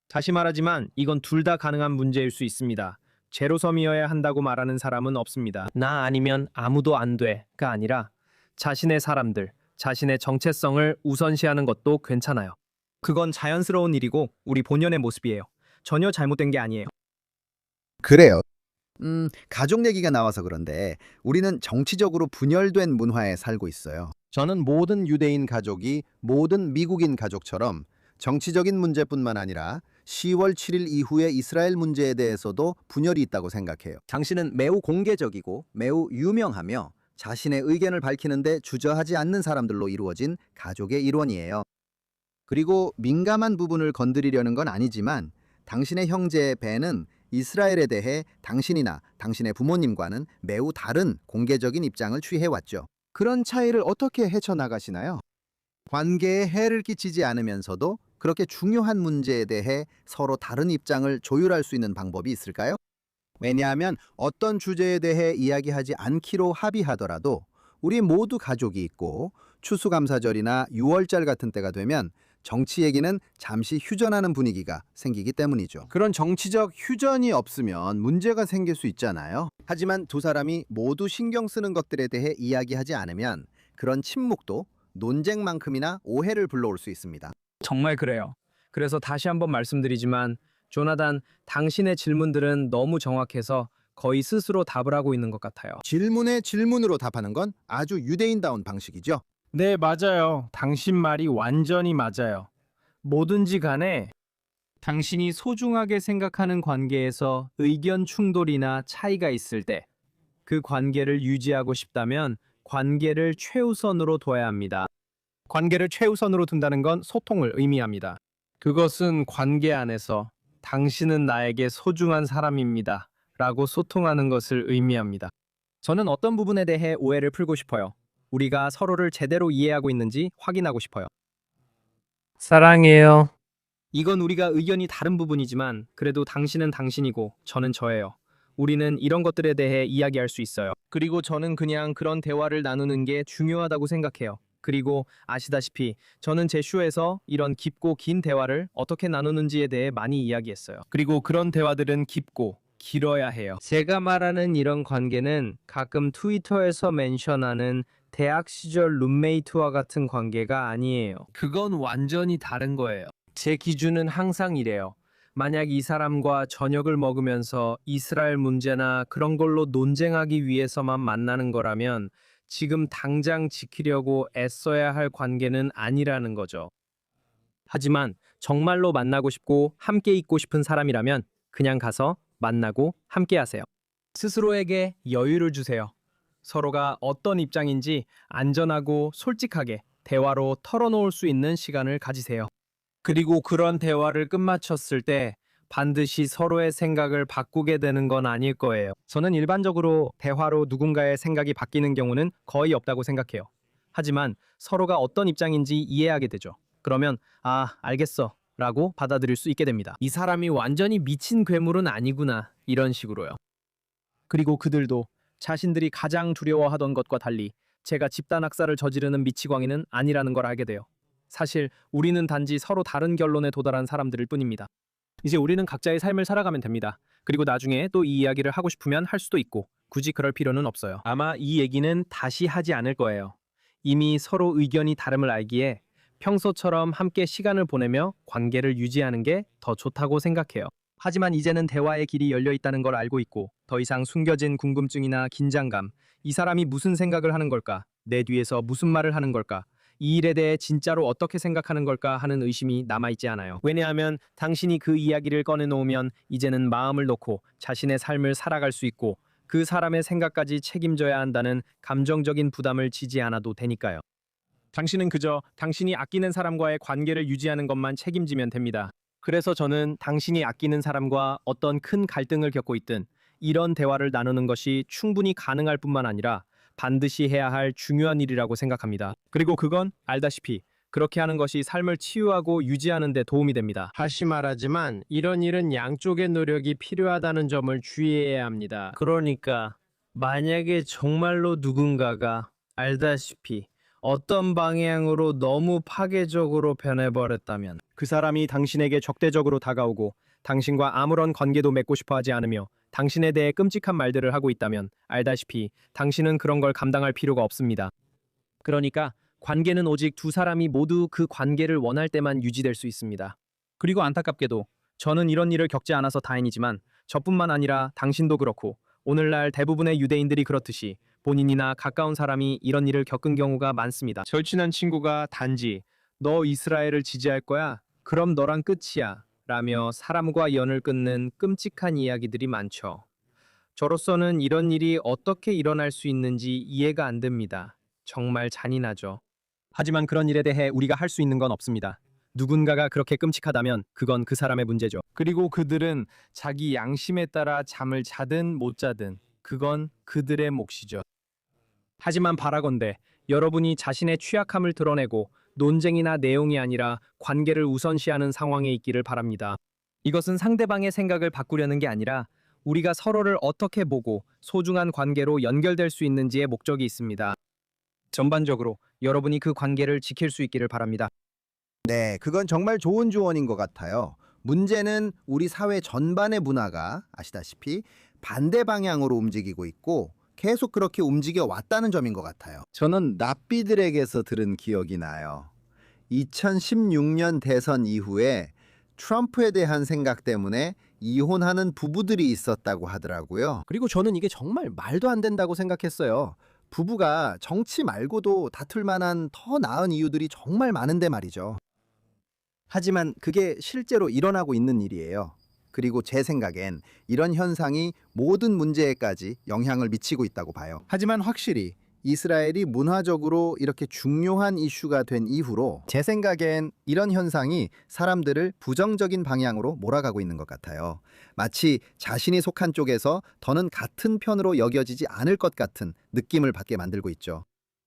Speaker 2: 다시 말하지만 이건 둘 다 가능한 문제일 수 있습니다. 제로섬이어야 한다고 말하는 사람은 없습니다. 나 아니면 아무도 안 돼가 아니라 자신의 사람들, 자신의 정체성을 우선시하는 것도 괜찮아요. 그건 자연스러운 일이고 우리 본연의 모습이에요. 전혀 잘못된 게 아니에요.
Speaker 1: 그래요. 가족 얘기가 나와서 그런데 우리는 정치적으로 분열된 문화에 살고 있어요. 저는 모든 유대인 가족이 모든 미국인 가족처럼 정치적인 문제뿐만 아니라 10월 7일 이후의 이스라엘 문제에 대해서도 분열이 있다고 생각해요. 당신은 매우 공개적이고 매우 유명하며 자신의 의견을 밝히는데 주저하지 않는 사람들로 이루어진 가족의 일원이에요. 그리고 민감한 부분을 건드리려는 건 아니지만 당신의 형제 벤은 이스라엘에 대해 당신이나 당신의 부모님과는 매우 다른 공개적인 입장을 취해왔죠. 그런 차이를 어떻게 헤쳐나가시나요? 관계에 해를 끼치지 않으면서도 그렇게 중요한 문제에 대해 서로 다른 입장을 조율할 수 있는 방법이 있을까요? 왜냐하면 어떤 주제에 대해 이야기하지 않기로 합의하더라도 우리 모두 가족이 있고 추수감사절이나 6월절 같은 때가 되면 정치 얘기는 잠시 휴전하는 분위기가 생기기 때문이죠. 그런 정치적 휴전이 없으면 문제가 생길 수 있잖아요. 하지만 두 사람이 모두 신경 쓰는 것들에 대해 이야기하지 않으면 그런 침묵도 논쟁만큼이나 오해를 불러올 수 있습니다.
Speaker 2: 정말 그래요. 그래서 다시 한번 말씀드리지만 조나단, 당신의 질문들은 너무 정확해서 거의 스스로 답을 하고 있는 것 같아요.
Speaker 1: 질문에 질문으로 답하는 건 아주 유대인다운 방식이죠.
Speaker 2: 네, 맞아요. 당신 말이 완전히 맞아요. 뭐든지 간에 당신이 소중하게 생각하는 관계에서 의견 충돌이나 차이가 있을 때 그 관계를 유지하고 싶다면 관계를 최우선으로 둬야 합니다. 관계를 최우선으로 둔다는 건 소통을 의미합니다. 그것은 관계 안에서 당신은 나에게 소중한 사람입니다. 라고 소통하는 것을 의미합니다. 저는 어떤 부분에 대해 오해를 풀고 싶어요. 우리가 서로를 제대로 이해하고 있는지 확인하고 싶어요. 사랑해요. 이건 우리가 의견이 다른 부분이지만 그래도 당신은 당신이고 저는 저예요. 우리는 이런 것들에 대해 이야기할 수 있어요. 그리고 저는 그냥 그런 대화를 나누는 게 중요하다고 생각해요. 그리고 아시다시피 저는 제 쇼에서 이런 깊고 긴 대화를 어떻게 나누는지에 대해 많이 이야기했어요. 그리고 그런 대화들은 깊고 길어야 해요. 제가 말하는 이런 관계는 가끔 트위터에서 멘션하는 대학 시절 룸메이트와 같은 관계가 아니에요. 그건 완전히 다른 거예요. 제 기준은 항상 이래요. 만약 이 사람과 저녁을 먹으면서 이스라엘 문제나 그런 걸로 논쟁하기 위해서만 만나는 거라면 지금 당장 지키려고 애써야 할 관계는 아니라는 거죠. 하지만 정말로 만나고 싶고 함께 있고 싶은 사람이라면 그냥 가서 만나고 함께 하세요. 스스로에게 여유를 주세요. 서로가 어떤 입장인지 안전하고 솔직하게 대화로 털어놓을 수 있는 시간을 가지세요. 그리고 그런 대화를 끝마쳤을 때 반드시 서로의 생각을 바꾸게 되는 건 아닐 거예요. 저는 일반적으로 대화로 누군가의 생각이 바뀌는 경우는 거의 없다고 생각해요. 하지만 서로가 어떤 입장인지 이해하게 되죠. 그러면 아, 알겠어 라고 받아들일 수 있게 됩니다. 이 사람이 완전히 미친 괴물은 아니구나 이런 식으로요. 그리고 그들도 자신들이 가장 두려워하던 것과 달리 제가 집단 학살을 저지르는 미치광이는 아니라는 걸 알게 돼요. 사실 우리는 단지 서로 다른 결론에 도달한 사람들일 뿐입니다. 이제 우리는 각자의 삶을 살아가면 됩니다. 그리고 나중에 또 이 이야기를 하고 싶으면 할 수도 있고 굳이 그럴 필요는 없어요. 아마 이 얘기는 다시 하지 않을 거예요. 이미 서로 의견이 다름을 알기에 평소처럼 함께 시간을 보내며 관계를 유지하는 게 더 좋다고 생각해요. 하지만 이제는 대화의 길이 열려 있다는 걸 알고 있고 더 이상 숨겨진 궁금증이나 긴장감, 이 사람이 무슨 생각을 하는 걸까? 내 뒤에서 무슨 말을 하는 걸까? 이 일에 대해 진짜로 어떻게 생각하는 걸까 하는 의심이 남아있지 않아요. 왜냐하면 당신이 그 이야기를 꺼내놓으면 이제는 마음을 놓고 자신의 삶을 살아갈 수 있고 그 사람의 생각까지 책임져야 한다는 감정적인 부담을 지지 않아도 되니까요. 당신은 그저 당신이 아끼는 사람과의 관계를 유지하는 것만 책임지면 됩니다. 그래서 저는 당신이 아끼는 사람과 어떤 큰 갈등을 겪고 있든 이런 대화를 나누는 것이 충분히 가능할 뿐만 아니라 반드시 해야 할 중요한 일이라고 생각합니다. 그리고 그건 알다시피 그렇게 하는 것이 삶을 치유하고 유지하는 데 도움이 됩니다. 다시 말하지만 이런 일은 양쪽의 노력이 필요하다는 점을 주의해야 합니다. 그러니까 만약에 정말로 누군가가 알다시피 어떤 방향으로 너무 파괴적으로 변해버렸다면 그 사람이 당신에게 적대적으로 다가오고 당신과 아무런 관계도 맺고 싶어 하지 않으며 당신에 대해 끔찍한 말들을 하고 있다면 알다시피 당신은 그런 걸 감당할 필요가 없습니다. 그러니까 관계는 오직 두 사람이 모두 그 관계를 원할 때만 유지될 수 있습니다. 그리고 안타깝게도 저는 이런 일을 겪지 않아서 다행이지만 저뿐만 아니라 당신도 그렇고 오늘날 대부분의 유대인들이 그렇듯이 본인이나 가까운 사람이 이런 일을 겪은 경우가 많습니다. 절친한 친구가 단지 너 이스라엘을 지지할 거야? 그럼 너랑 끝이야. 라며 사람과 연을 끊는 끔찍한 이야기들이 많죠. 저로서는 이런 일이 어떻게 일어날 수 있는지 이해가 안 됩니다. 정말 잔인하죠. 하지만 그런 일에 대해 우리가 할 수 있는 건 없습니다. 누군가가 그렇게 끔찍하다면 그건 그 사람의 문제죠. 그리고 그들은 자기 양심에 따라 잠을 자든 못 자든 그건 그들의 몫이죠. 하지만 바라건대 여러분이 자신의 취약함을 드러내고 논쟁이나 내용이 아니라 관계를 우선시하는 상황에 있기를 바랍니다. 이것은 상대방의 생각을 바꾸려는 게 아니라 우리가 서로를 어떻게 보고 소중한 관계로 연결될 수 있는지에 목적이 있습니다. 전반적으로 여러분이 그 관계를 지킬 수 있기를 바랍니다.
Speaker 1: 네, 그건 정말 좋은 조언인 것 같아요. 문제는 우리 사회 전반의 문화가 아시다시피 반대 방향으로 움직이고 있고 계속 그렇게 움직여 왔다는 점인 것 같아요. 저는 랍비들에게서 들은 기억이 나요. 2016년 대선 이후에 트럼프에 대한 생각 때문에 이혼하는 부부들이 있었다고 하더라고요. 그리고 저는 이게 정말 말도 안 된다고 생각했어요. 부부가 정치 말고도 다툴 만한 더 나은 이유들이 정말 많은데 말이죠. 하지만 그게 실제로 일어나고 있는 일이에요. 그리고 제 생각엔 이런 현상이 모든 문제에까지 영향을 미치고 있다고 봐요. 하지만 확실히 이스라엘이 문화적으로 이렇게 중요한 이슈가 된 이후로 제 생각엔 이런 현상이 사람들을 부정적인 방향으로 몰아가고 있는 것 같아요. 마치 자신이 속한 쪽에서 더는 같은 편으로 여겨지지 않을 것 같은 느낌을 받게 만들고 있죠.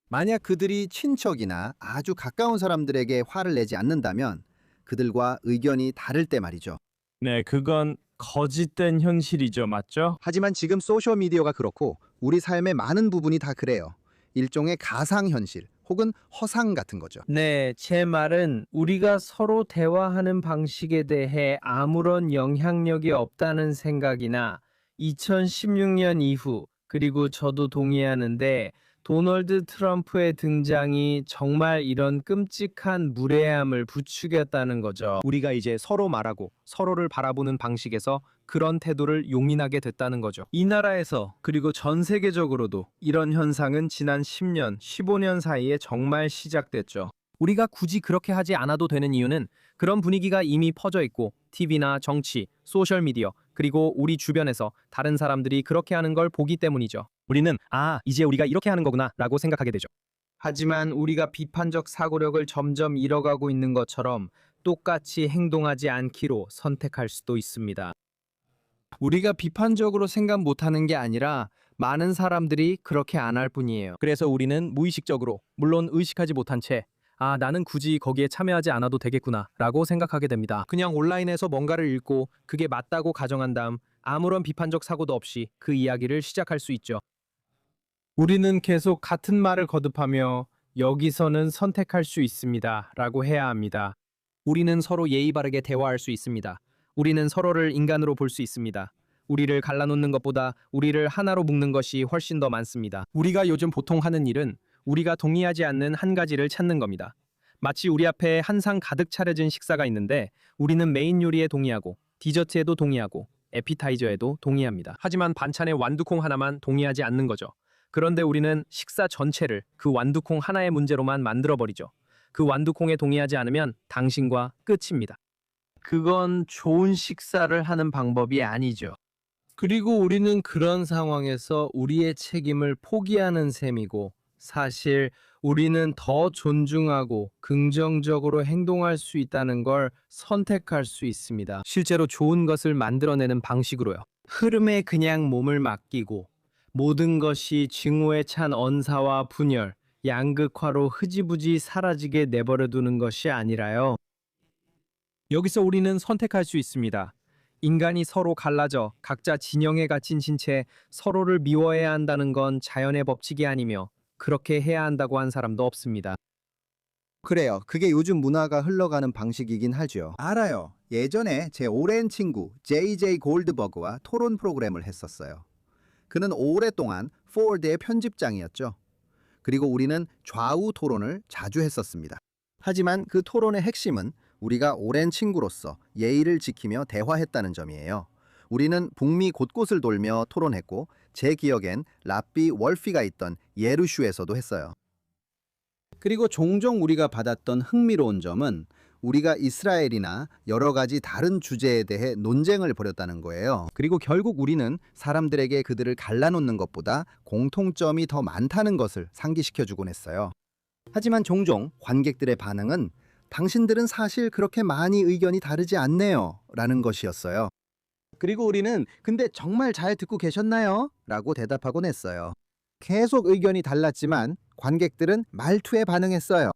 Speaker 1: 만약 그들이 친척이나 아주 가까운 사람들에게 화를 내지 않는다면 그들과 의견이 다를 때 말이죠.
Speaker 2: 네, 그건 거짓된 현실이죠, 맞죠?
Speaker 1: 하지만 지금 소셜미디어가 그렇고 우리 삶의 많은 부분이 다 그래요. 일종의 가상현실 혹은 허상 같은 거죠.
Speaker 2: 네, 제 말은 우리가 서로 대화하는 방식에 대해 아무런 영향력이 없다는 생각이나 2016년 이후, 그리고 저도 동의하는데 도널드 트럼프의 등장이 정말 이런 끔찍한 무례함을 부추겼다는 거죠. 우리가 이제 서로 말하고 서로를 바라보는 방식에서 그런 태도를 용인하게 됐다는 거죠. 이 나라에서 그리고 전 세계적으로도 이런 현상은 지난 10년, 15년 사이에 정말 시작됐죠. 우리가 굳이 그렇게 하지 않아도 되는 이유는 그런 분위기가 이미 퍼져 있고 TV나 정치, 소셜미디어, 그리고 우리 주변에서 다른 사람들이 그렇게 하는 걸 보기 때문이죠. 우리는 이제 우리가 이렇게 하는 거구나 라고 생각하게 되죠. 하지만 우리가 비판적 사고력을 점점 잃어가고 있는 것처럼 똑같이 행동하지 않기로 선택할 수도 있습니다. 우리가 비판적으로 생각 못하는 게 아니라 많은 사람들이 그렇게 안 할 뿐이에요. 그래서 우리는 무의식적으로, 물론 의식하지 못한 채 나는 굳이 거기에 참여하지 않아도 되겠구나 라고 생각하게 됩니다. 그냥 온라인에서 뭔가를 읽고 그게 맞다고 가정한 다음 아무런 비판적 사고도 없이 그 이야기를 시작할 수 있죠. 우리는 계속 같은 말을 거듭하며 여기서는 선택할 수 있습니다 라고 해야 합니다. 우리는 서로 예의 바르게 대화할 수 있습니다. 우리는 서로를 인간으로 볼 수 있습니다. 우리를 갈라놓는 것보다 우리를 하나로 묶는 것이 훨씬 더 많습니다. 우리가 요즘 보통 하는 일은 우리가 동의하지 않는 한 가지를 찾는 겁니다. 마치 우리 앞에 한 상 가득 차려진 식사가 있는데 우리는 메인 요리에 동의하고 디저트에도 동의하고 에피타이저에도 동의합니다. 하지만 반찬의 완두콩 하나만 동의하지 않는 거죠. 그런데 우리는 식사 전체를 그 완두콩 하나의 문제로만 만들어버리죠. 그 완두콩에 동의하지 않으면 당신과 끝입니다. 그건 좋은 식사를 하는 방법이 아니죠. 그리고 우리는 그런 상황에서 우리의 책임을 포기하는 셈이고 사실 우리는 더 존중하고 긍정적으로 행동할 수 있다는 걸 선택할 수 있습니다. 실제로 좋은 것을 만들어내는 방식으로요. 흐름에 그냥 몸을 맡기고 모든 것이 증오에 찬 언사와 분열, 양극화로 흐지부지 사라지게 내버려두는 것이 아니라요. 여기서 우리는 선택할 수 있습니다. 인간이 서로 갈라져 각자 진영에 갇힌 신체 서로를 미워해야 한다는 건 자연의 법칙이 아니며 그렇게 해야 한다고 한 사람도 없습니다.
Speaker 1: 그래요. 그게 요즘 문화가 흘러가는 방식이긴 하죠. 알아요. 예전에 제 오랜 친구 JJ 골드버그와 토론 프로그램을 했었어요. 그는 오랫동안 포워드의 편집장이었죠. 그리고 우리는 좌우 토론을 자주 했었습니다. 하지만 그 토론의 핵심은 우리가 오랜 친구로서 예의를 지키며 대화했다는 점이에요. 우리는 북미 곳곳을 돌며 토론했고 제 기억엔 랍비 월피가 있던 예루슈에서도 했어요. 그리고 종종 우리가 받았던 흥미로운 점은 우리가 이스라엘이나 여러 가지 다른 주제에 대해 논쟁을 벌였다는 거예요. 그리고 결국 우리는 사람들에게 그들을 갈라놓는 것보다 공통점이 더 많다는 것을 상기시켜주곤 했어요. 하지만 종종 관객들의 반응은 당신들은 사실 그렇게 많이 의견이 다르지 않네요 라는 것이었어요. 그리고 우리는 근데 정말 잘 듣고 계셨나요? 라고 대답하곤 했어요. 계속 의견이 달랐지만 관객들은 말투에 반응했어요.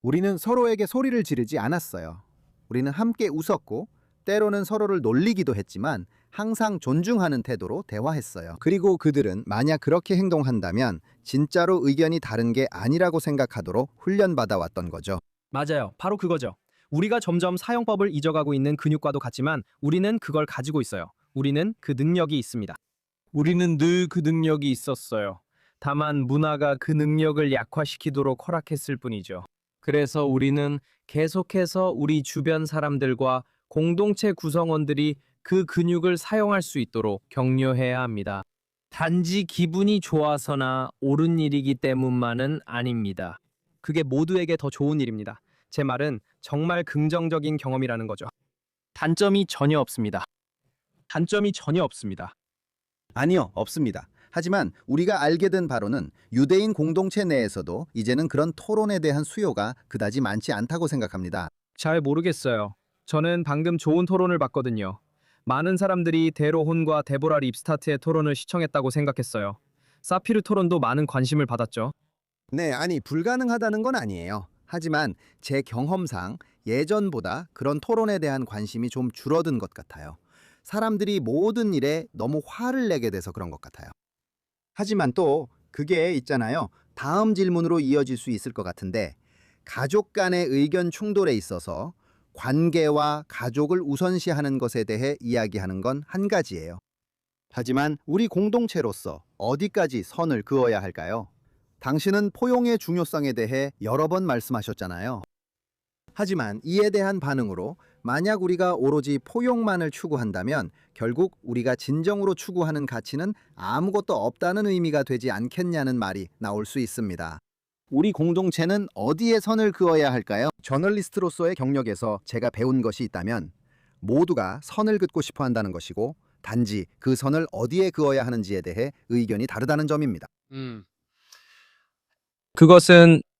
Speaker 1: 우리는 서로에게 소리를 지르지 않았어요. 우리는 함께 웃었고 때로는 서로를 놀리기도 했지만 항상 존중하는 태도로 대화했어요. 그리고 그들은 만약 그렇게 행동한다면 진짜로 의견이 다른 게 아니라고 생각하도록 훈련받아 왔던 거죠.
Speaker 2: 맞아요. 바로 그거죠. 우리가 점점 사용법을 잊어가고 있는 근육과도 같지만 우리는 그걸 가지고 있어요. 우리는 그 능력이 있습니다. 우리는 늘 그 능력이 있었어요. 다만 문화가 그 능력을 약화시키도록 허락했을 뿐이죠. 그래서 우리는 계속해서 우리 주변 사람들과 공동체 구성원들이 그 근육을 사용할 수 있도록 격려해야 합니다. 단지 기분이 좋아서나 옳은 일이기 때문만은 아닙니다. 그게 모두에게 더 좋은 일입니다. 제 말은 정말 긍정적인 경험이라는 거죠. 단점이 전혀 없습니다. 단점이 전혀 없습니다.
Speaker 1: 아니요, 없습니다. 하지만 우리가 알게 된 바로는 유대인 공동체 내에서도 이제는 그런 토론에 대한 수요가 그다지 많지 않다고 생각합니다.
Speaker 2: 잘 모르겠어요. 저는 방금 좋은 토론을 봤거든요. 많은 사람들이 데로혼과 데보라 립스타트의 토론을 시청했다고 생각했어요. 사피르 토론도 많은 관심을 받았죠.
Speaker 1: 네, 아니 불가능하다는 건 아니에요. 하지만 제 경험상 예전보다 그런 토론에 대한 관심이 좀 줄어든 것 같아요. 사람들이 모든 일에 너무 화를 내게 돼서 그런 것 같아요. 하지만 또 그게 있잖아요. 다음 질문으로 이어질 수 있을 것 같은데 가족 간의 의견 충돌에 있어서 관계와 가족을 우선시하는 것에 대해 이야기하는 건 한 가지예요. 하지만 우리 공동체로서 어디까지 선을 그어야 할까요? 당신은 포용의 중요성에 대해 여러 번 말씀하셨잖아요. 하지만 이에 대한 반응으로 만약 우리가 오로지 포용만을 추구한다면 결국 우리가 진정으로 추구하는 가치는 아무것도 없다는 의미가 되지 않겠냐는 말이 나올 수 있습니다. 우리 공동체는 어디에 선을 그어야 할까요? 저널리스트로서의 경력에서 제가 배운 것이 있다면 모두가 선을 긋고 싶어 한다는 것이고 단지 그 선을 어디에 그어야 하는지에 대해 의견이 다르다는 점입니다.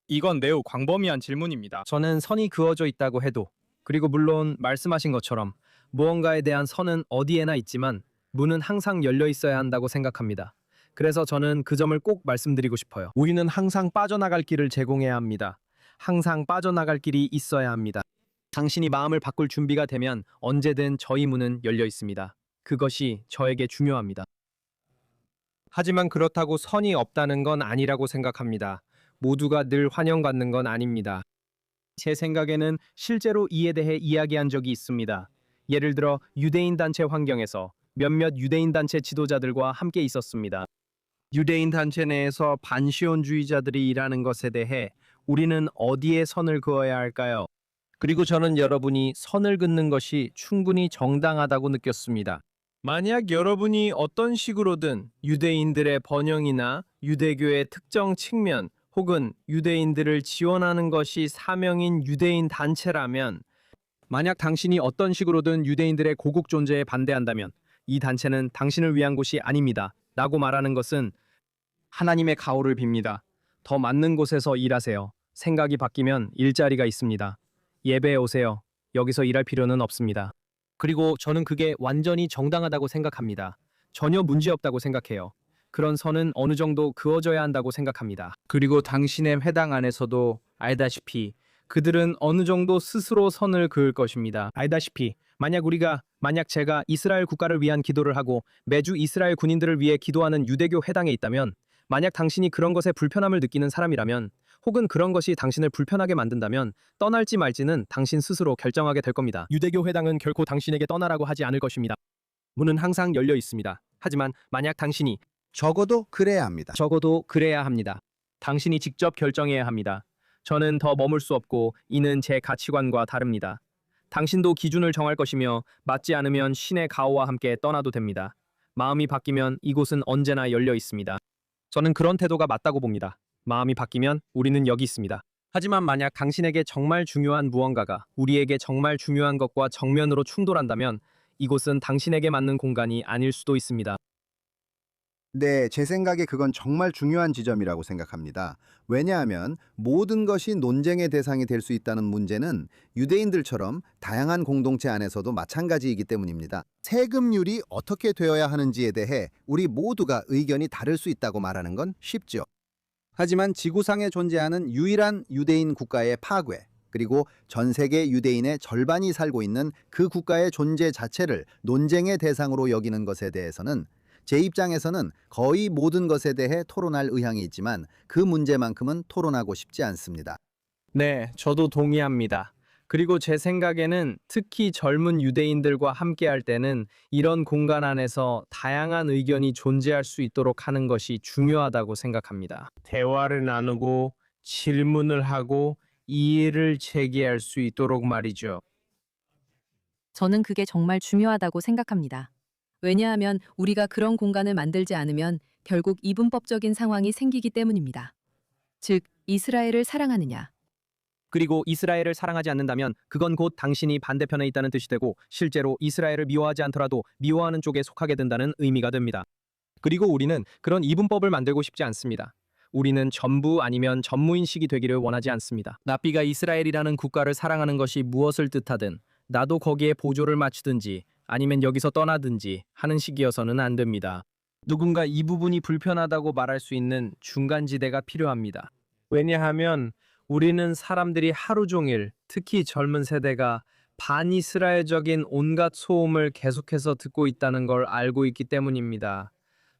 Speaker 2: 이건 매우 광범위한 질문입니다. 저는 선이 그어져 있다고 해도 그리고 물론 말씀하신 것처럼 무언가에 대한 선은 어디에나 있지만 문은 항상 열려 있어야 한다고 생각합니다. 그래서 저는 그 점을 꼭 말씀드리고 싶어요. 우리는 항상 빠져나갈 길을 제공해야 합니다. 항상 빠져나갈 길이 있어야 합니다. 당신이 마음을 바꿀 준비가 되면 언제든 저희 문은 열려 있습니다. 그것이 저에게 중요합니다. 하지만 그렇다고 선이 없다는 건 아니라고 생각합니다. 모두가 늘 환영받는 건 아닙니다. 제 생각에는 실제로 이에 대해 이야기한 적이 있습니다. 예를 들어 유대인 단체 환경에서 몇몇 유대인 단체 지도자들과 함께 있었습니다. 유대인 단체 내에서 반시온주의자들이 일하는 것에 대해 우리는 어디에 선을 그어야 할까요? 그리고 저는 여러분이 선을 긋는 것이 충분히 정당하다고 느꼈습니다. 만약 여러분이 어떤 식으로든 유대인들의 번영이나 유대교의 특정 측면 혹은 유대인들을 지원하는 것이 사명인 유대인 단체라면 만약 당신이 어떤 식으로든 유대인들의 고국 존재에 반대한다면 이 단체는 당신을 위한 곳이 아닙니다. 라고 말하는 것은 하나님의 가호를 빕니다. 더 맞는 곳에서 일하세요. 생각이 바뀌면 일자리가 있습니다. 예배에 오세요. 여기서 일할 필요는 없습니다. 그리고 저는 그게 완전히 정당하다고 생각합니다. 전혀 문제없다고 생각해요. 그런 선은 어느 정도 그어져야 한다고 생각합니다. 그리고 당신의 회당 안에서도 알다시피 그들은 어느 정도 스스로 선을 그을 것입니다. 알다시피 만약 제가 이스라엘 국가를 위한 기도를 하고 매주 이스라엘 군인들을 위해 기도하는 유대교 회당에 있다면 만약 당신이 그런 것에 불편함을 느끼는 사람이라면 혹은 그런 것이 당신을 불편하게 만든다면 떠날지 말지는 당신 스스로 결정하게 될 겁니다. 유대교 회당은 결코 당신에게 떠나라고 하지 않을 것입니다. 문은 항상 열려 있습니다. 하지만 만약 당신이
Speaker 1: 적어도 그래야 합니다.
Speaker 2: 적어도 그래야 합니다. 당신이 직접 결정해야 합니다. 저는 더 머물 수 없고 이는 제 가치관과 다릅니다. 당신도 기준을 정할 것이며 맞지 않으면 신의 가호와 함께 떠나도 됩니다. 마음이 바뀌면 이곳은 언제나 열려 있습니다. 저는 그런 태도가 맞다고 봅니다. 마음이 바뀌면 우리는 여기 있습니다. 하지만 만약 당신에게 정말 중요한 무언가가 우리에게 정말 중요한 것과 정면으로 충돌한다면 이곳은 당신에게 맞는 공간이 아닐 수도 있습니다.
Speaker 1: 네, 제 생각에 그건 정말 중요한 지점이라고 생각합니다. 왜냐하면 모든 것이 논쟁의 대상이 될 수 있다는 문제는 유대인들처럼 다양한 공동체 안에서도 마찬가지이기 때문입니다. 세금률이 어떻게 되어야 하는지에 대해 우리 모두가 의견이 다를 수 있다고 말하는 건 쉽죠. 하지만 지구상에 존재하는 유일한 유대인 국가의 파괴, 그리고 전 세계 유대인의 절반이 살고 있는 그 국가의 존재 자체를 논쟁의 대상으로 여기는 것에 대해서는 제 입장에서는 거의 모든 것에 대해 토론할 의향이 있지만 그 문제만큼은 토론하고 싶지 않습니다.
Speaker 2: 네, 저도 동의합니다. 그리고 제 생각에는 특히 젊은 유대인들과 함께할 때는 이런 공간 안에서 다양한 의견이 존재할 수 있도록 하는 것이 중요하다고 생각합니다. 대화를 나누고 질문을 하고 이의를 제기할 수 있도록 말이죠.
Speaker 3: 저는 그게 정말 중요하다고 생각합니다. 왜냐하면 우리가 그런 공간을 만들지 않으면 결국 이분법적인 상황이 생기기 때문입니다. 즉, 이스라엘을 사랑하느냐,
Speaker 2: 그리고 이스라엘을 사랑하지 않는다면 그건 곧 당신이 반대편에 있다는 뜻이 되고 실제로 이스라엘을 미워하지 않더라도 미워하는 쪽에 속하게 된다는 의미가 됩니다. 그리고 우리는 그런 이분법을 만들고 싶지 않습니다. 우리는 전부 아니면 전무인식이 되기를 원하지 않습니다. 나비가 이스라엘이라는 국가를 사랑하는 것이 무엇을 뜻하든 나도 거기에 보조를 맞추든지 아니면 여기서 떠나든지 하는 식이어서는 안 됩니다. 누군가 이 부분이 불편하다고 말할 수 있는 중간지대가 필요합니다. 왜냐하면 우리는 사람들이 하루 종일, 특히 젊은 세대가 반이스라엘적인 온갖 소음을 계속해서 듣고 있다는 걸 알고 있기 때문입니다.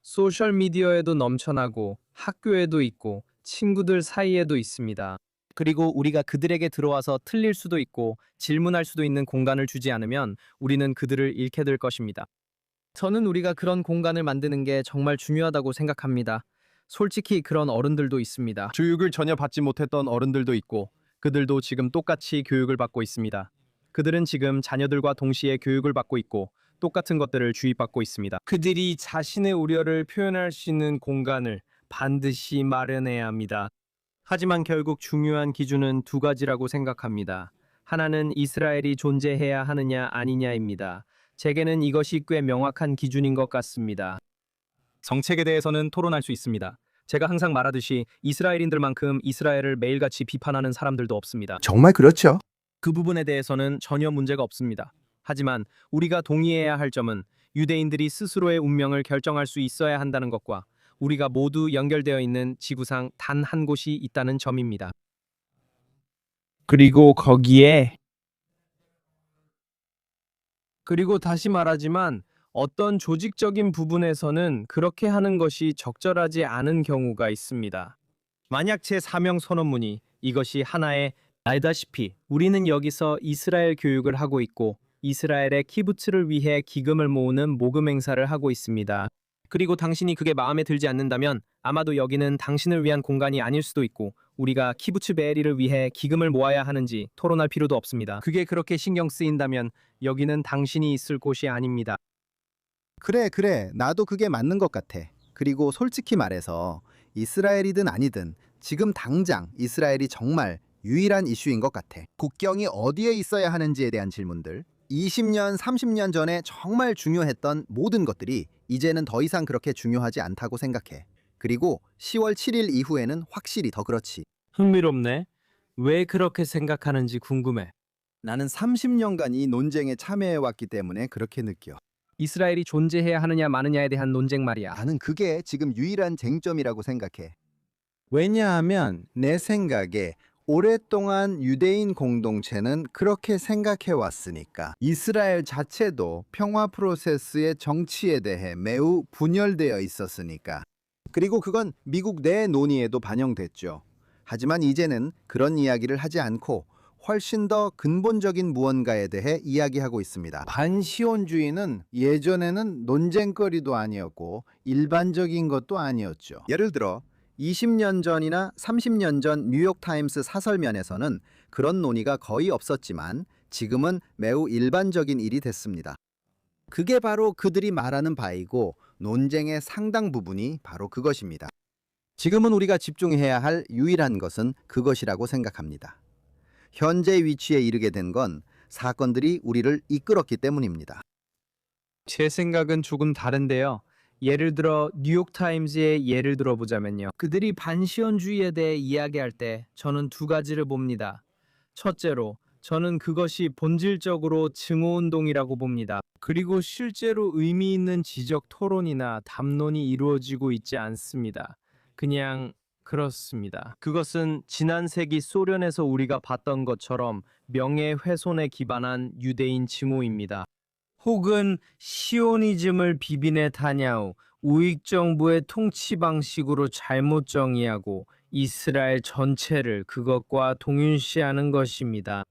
Speaker 2: 소셜미디어에도 넘쳐나고 학교에도 있고 친구들 사이에도 있습니다. 그리고 우리가 그들에게 들어와서 틀릴 수도 있고 질문할 수도 있는 공간을 주지 않으면 우리는 그들을 잃게 될 것입니다. 저는 우리가 그런 공간을 만드는 게 정말 중요하다고 생각합니다. 솔직히 그런 어른들도 있습니다. 교육을 전혀 받지 못했던 어른들도 있고 그들도 지금 똑같이 교육을 받고 있습니다. 그들은 지금 자녀들과 동시에 교육을 받고 있고 똑같은 것들을 주입받고 있습니다. 그들이 자신의 우려를 표현할 수 있는 공간을 반드시 마련해야 합니다. 하지만 결국 중요한 기준은 두 가지라고 생각합니다. 하나는 이스라엘이 존재해야 하느냐 아니냐입니다. 제게는 이것이 꽤 명확한 기준인 것 같습니다. 정책에 대해서는 토론할 수 있습니다. 제가 항상 말하듯이 이스라엘인들만큼 이스라엘을 매일같이 비판하는 사람들도 없습니다.
Speaker 1: 정말 그렇죠.
Speaker 2: 그 부분에 대해서는 전혀 문제가 없습니다. 하지만 우리가 동의해야 할 점은 유대인들이 스스로의 운명을 결정할 수 있어야 한다는 것과 우리가 모두 연결되어 있는 지구상 단 한 곳이 있다는 점입니다. 그리고 다시 말하지만 어떤 조직적인 부분에서는 그렇게 하는 것이 적절하지 않은 경우가 있습니다. 만약 제 사명 선언문이 이것이 하나의 알다시피 우리는 여기서 이스라엘 교육을 하고 있고 이스라엘의 키부츠를 위해 기금을 모으는 모금 행사를 하고 있습니다. 그리고 당신이 그게 마음에 들지 않는다면 아마도 여기는 당신을 위한 공간이 아닐 수도 있고 우리가 키부츠 베에리를 위해 기금을 모아야 하는지 토론할 필요도 없습니다. 그게 그렇게 신경 쓰인다면 여기는 당신이 있을 곳이 아닙니다.
Speaker 1: 그래. 나도 그게 맞는 것 같아. 그리고 솔직히 말해서 이스라엘이든 아니든 지금 당장 이스라엘이 정말 유일한 이슈인 것 같아. 국경이 어디에 있어야 하는지에 대한 질문들, 20년, 30년 전에 정말 중요했던 모든 것들이 이제는 더 이상 그렇게 중요하지 않다고 생각해. 그리고 10월 7일 이후에는 확실히 더 그렇지.
Speaker 2: 흥미롭네. 왜 그렇게 생각하는지 궁금해.
Speaker 1: 나는 30년간 이 논쟁에 참여해왔기 때문에 그렇게 느껴.
Speaker 2: 이스라엘이 존재해야 하느냐 마느냐에 대한 논쟁 말이야.
Speaker 1: 나는 그게 지금 유일한 쟁점이라고 생각해. 왜냐하면 내 생각에 오랫동안 유대인 공동체는 그렇게 생각해 왔으니까. 이스라엘 자체도 평화 프로세스의 정치에 대해 매우 분열되어 있었으니까. 그리고 그건 미국 내 논의에도 반영됐죠. 하지만 이제는 그런 이야기를 하지 않고 훨씬 더 근본적인 무언가에 대해 이야기하고 있습니다. 반시온주의는 예전에는 논쟁거리도 아니었고 일반적인 것도 아니었죠. 예를 들어 20년 전이나 30년 전 뉴욕타임스 사설면에서는 그런 논의가 거의 없었지만 지금은 매우 일반적인 일이 됐습니다. 그게 바로 그들이 말하는 바이고 논쟁의 상당 부분이 바로 그것입니다. 지금은 우리가 집중해야 할 유일한 것은 그것이라고 생각합니다. 현재 위치에 이르게 된 건 사건들이 우리를 이끌었기 때문입니다.
Speaker 2: 제 생각은 조금 다른데요. 예를 들어 뉴욕타임즈의 예를 들어보자면요. 그들이 반시온주의에 대해 이야기할 때 저는 두 가지를 봅니다. 첫째로 저는 그것이 본질적으로 증오운동이라고 봅니다. 그리고 실제로 의미 있는 지적 토론이나 담론이 이루어지고 있지 않습니다. 그냥 그렇습니다. 그것은 지난 세기 소련에서 우리가 봤던 것처럼 명예훼손에 기반한 유대인 증오입니다. 혹은 시오니즘을 비비네 타냐후 우익정부의 통치 방식으로 잘못 정의하고 이스라엘 전체를 그것과 동일시하는 것입니다.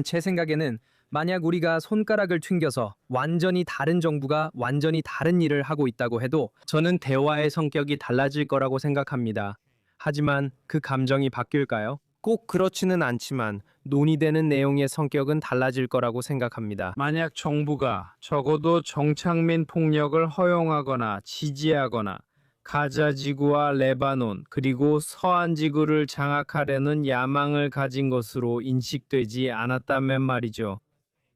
Speaker 2: 제 생각에는 만약 우리가 손가락을 튕겨서 완전히 다른 정부가 완전히 다른 일을 하고 있다고 해도 저는 대화의 성격이 달라질 거라고 생각합니다. 하지만 그 감정이 바뀔까요? 꼭 그렇지는 않지만 논의되는 내용의 성격은 달라질 거라고 생각합니다.
Speaker 6: 만약 정부가 적어도 정착민 폭력을 허용하거나 지지하거나 가자 지구와 레바논 그리고 서한 지구를 장악하려는 야망을 가진 것으로 인식되지 않았다면 말이죠.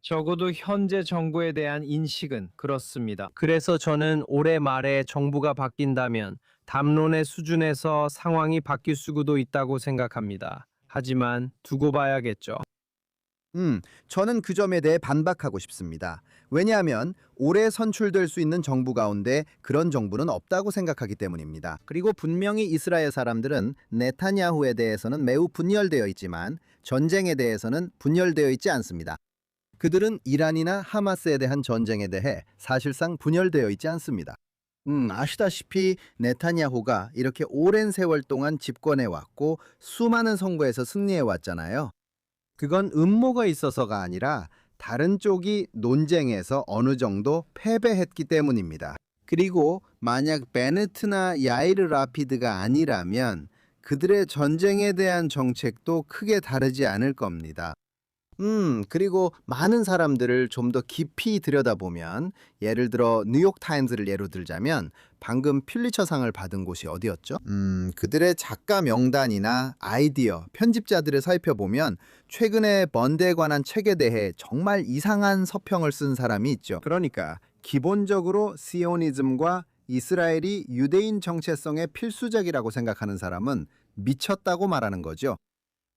Speaker 2: 적어도 현재 정부에 대한 인식은 그렇습니다. 그래서 저는 올해 말에 정부가 바뀐다면 담론의 수준에서 상황이 바뀔 수도 있다고 생각합니다. 하지만 두고 봐야겠죠.
Speaker 1: 저는 그 점에 대해 반박하고 싶습니다. 왜냐하면 올해 선출될 수 있는 정부 가운데 그런 정부는 없다고 생각하기 때문입니다. 그리고 분명히 이스라엘 사람들은 네타냐후에 대해서는 매우 분열되어 있지만 전쟁에 대해서는 분열되어 있지 않습니다. 그들은 이란이나 하마스에 대한 전쟁에 대해 사실상 분열되어 있지 않습니다. 아시다시피 네타냐후가 이렇게 오랜 세월 동안 집권해 왔고 수많은 선거에서 승리해 왔잖아요. 그건 음모가 있어서가 아니라 다른 쪽이 논쟁에서 어느 정도 패배했기 때문입니다. 그리고 만약 베네트나 야이르 라피드가 아니라면 그들의 전쟁에 대한 정책도 크게 다르지 않을 겁니다. 그리고 많은 사람들을 좀 더 깊이 들여다보면 예를 들어 뉴욕 타임즈를 예로 들자면 방금 퓰리처상을 받은 곳이 어디였죠? 그들의 작가 명단이나 아이디어, 편집자들을 살펴보면 최근에 번드에 관한 책에 대해 정말 이상한 서평을 쓴 사람이 있죠. 그러니까 기본적으로 시오니즘과 이스라엘이 유대인 정체성의 필수적이라고 생각하는 사람은 미쳤다고 말하는 거죠.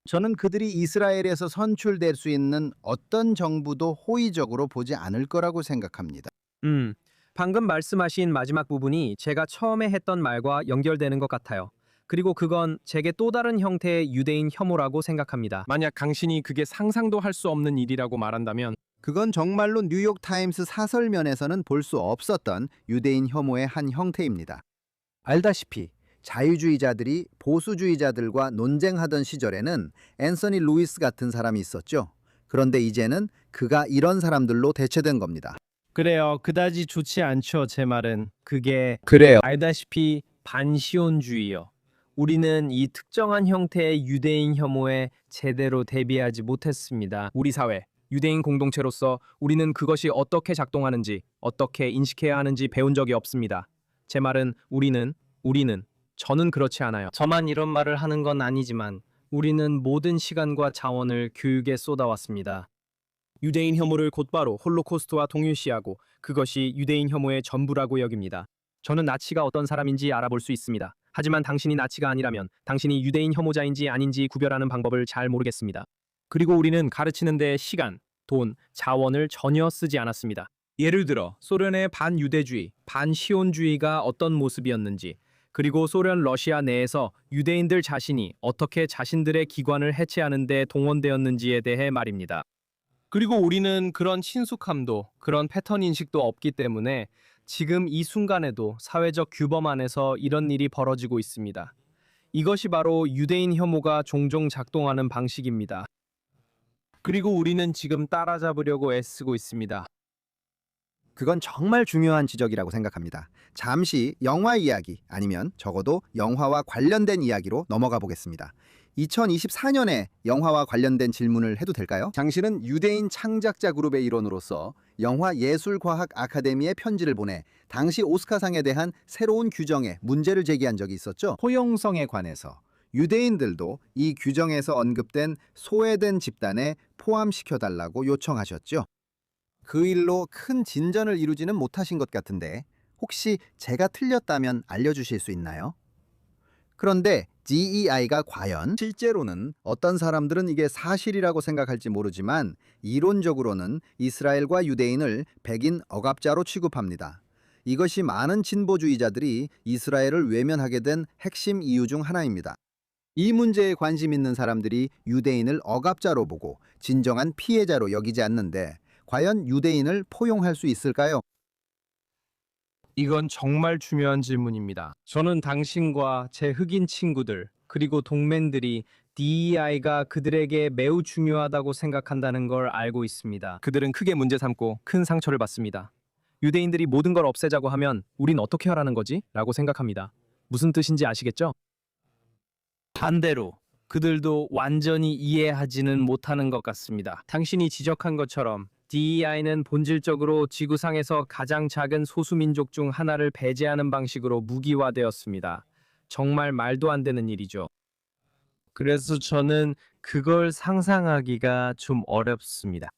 Speaker 1: 저는 그들이 이스라엘에서 선출될 수 있는 어떤 정부도 호의적으로 보지 않을 거라고 생각합니다.
Speaker 2: 방금 말씀하신 마지막 부분이 제가 처음에 했던 말과 연결되는 것 같아요. 그리고 그건 제게 또 다른 형태의 유대인 혐오라고 생각합니다. 만약 당신이 그게 상상도 할 수 없는 일이라고 말한다면
Speaker 1: 그건 정말로 뉴욕 타임스 사설면에서는 볼 수 없었던 유대인 혐오의 한 형태입니다. 알다시피 자유주의자들이 보수주의자들과 논쟁하던 시절에는 앤서니 루이스 같은 사람이 있었죠. 그런데 이제는 그가 이런 사람들로 대체된 겁니다.
Speaker 2: 그래요. 그다지 좋지 않죠. 제 말은. 그래요. 알다시피 반시온주의요. 우리는 이 특정한 형태의 유대인 혐오에 제대로 대비하지 못했습니다. 우리 사회, 유대인 공동체로서 우리는 그것이 어떻게 작동하는지, 어떻게 인식해야 하는지 배운 적이 없습니다. 제 말은 우리는 저는 그렇지 않아요. 저만 이런 말을 하는 건 아니지만 우리는 모든 시간과 자원을 교육에 쏟아왔습니다. 유대인 혐오를 곧바로 홀로코스트와 동일시하고 그것이 유대인 혐오의 전부라고 여깁니다. 저는 나치가 어떤 사람인지 알아볼 수 있습니다. 하지만 당신이 나치가 아니라면 당신이 유대인 혐오자인지 아닌지 구별하는 방법을 잘 모르겠습니다. 그리고 우리는 가르치는 데 시간, 돈, 자원을 전혀 쓰지 않았습니다. 예를 들어 소련의 반유대주의, 반시온주의가 어떤 모습이었는지, 그리고 소련 러시아 내에서 유대인들 자신이 어떻게 자신들의 기관을 해체하는 데 동원되었는지에 대해 말입니다. 그리고 우리는 그런 친숙함도 그런 패턴 인식도 없기 때문에 지금 이 순간에도 사회적 규범 안에서 이런 일이 벌어지고 있습니다. 이것이 바로 유대인 혐오가 종종 작동하는 방식입니다. 그리고 우리는 지금 따라잡으려고 애쓰고 있습니다.
Speaker 1: 그건 정말 중요한 지적이라고 생각합니다. 잠시 영화 이야기 아니면 적어도 영화와 관련된 이야기로 넘어가 보겠습니다. 2024년에 영화와 관련된 질문을 해도 될까요? 당신은 유대인 창작자 그룹의 일원으로서 영화예술과학 아카데미에 편지를 보내 당시 오스카상에 대한 새로운 규정에 문제를 제기한 적이 있었죠. 포용성에 관해서 유대인들도 이 규정에서 언급된 소외된 집단에 포함시켜달라고 요청하셨죠. 그 일로 큰 진전을 이루지는 못하신 것 같은데 혹시 제가 틀렸다면 알려주실 수 있나요? 그런데 DEI가 과연 실제로는 어떤 사람들은 이게 사실이라고 생각할지 모르지만 이론적으로는 이스라엘과 유대인을 백인 억압자로 취급합니다. 이것이 많은 진보주의자들이 이스라엘을 외면하게 된 핵심 이유 중 하나입니다. 이 문제에 관심 있는 사람들이 유대인을 억압자로 보고 진정한 피해자로 여기지 않는데 과연 유대인을 포용할 수 있을까요?
Speaker 2: 이건 정말 중요한 질문입니다. 저는 당신과 제 흑인 친구들 그리고 동맹들이 DEI가 그들에게 매우 중요하다고 생각한다는 걸 알고 있습니다. 그들은 크게 문제 삼고 큰 상처를 받습니다. 유대인들이 모든 걸 없애자고 하면 우린 어떻게 하라는 거지? 라고 생각합니다. 무슨 뜻인지 아시겠죠? 반대로 그들도 완전히 이해하지는 못하는 것 같습니다. 당신이 지적한 것처럼 DEI는 본질적으로 지구상에서 가장 작은 소수민족 중 하나를 배제하는 방식으로 무기화되었습니다. 정말 말도 안 되는 일이죠. 그래서 저는 그걸 상상하기가 좀 어렵습니다.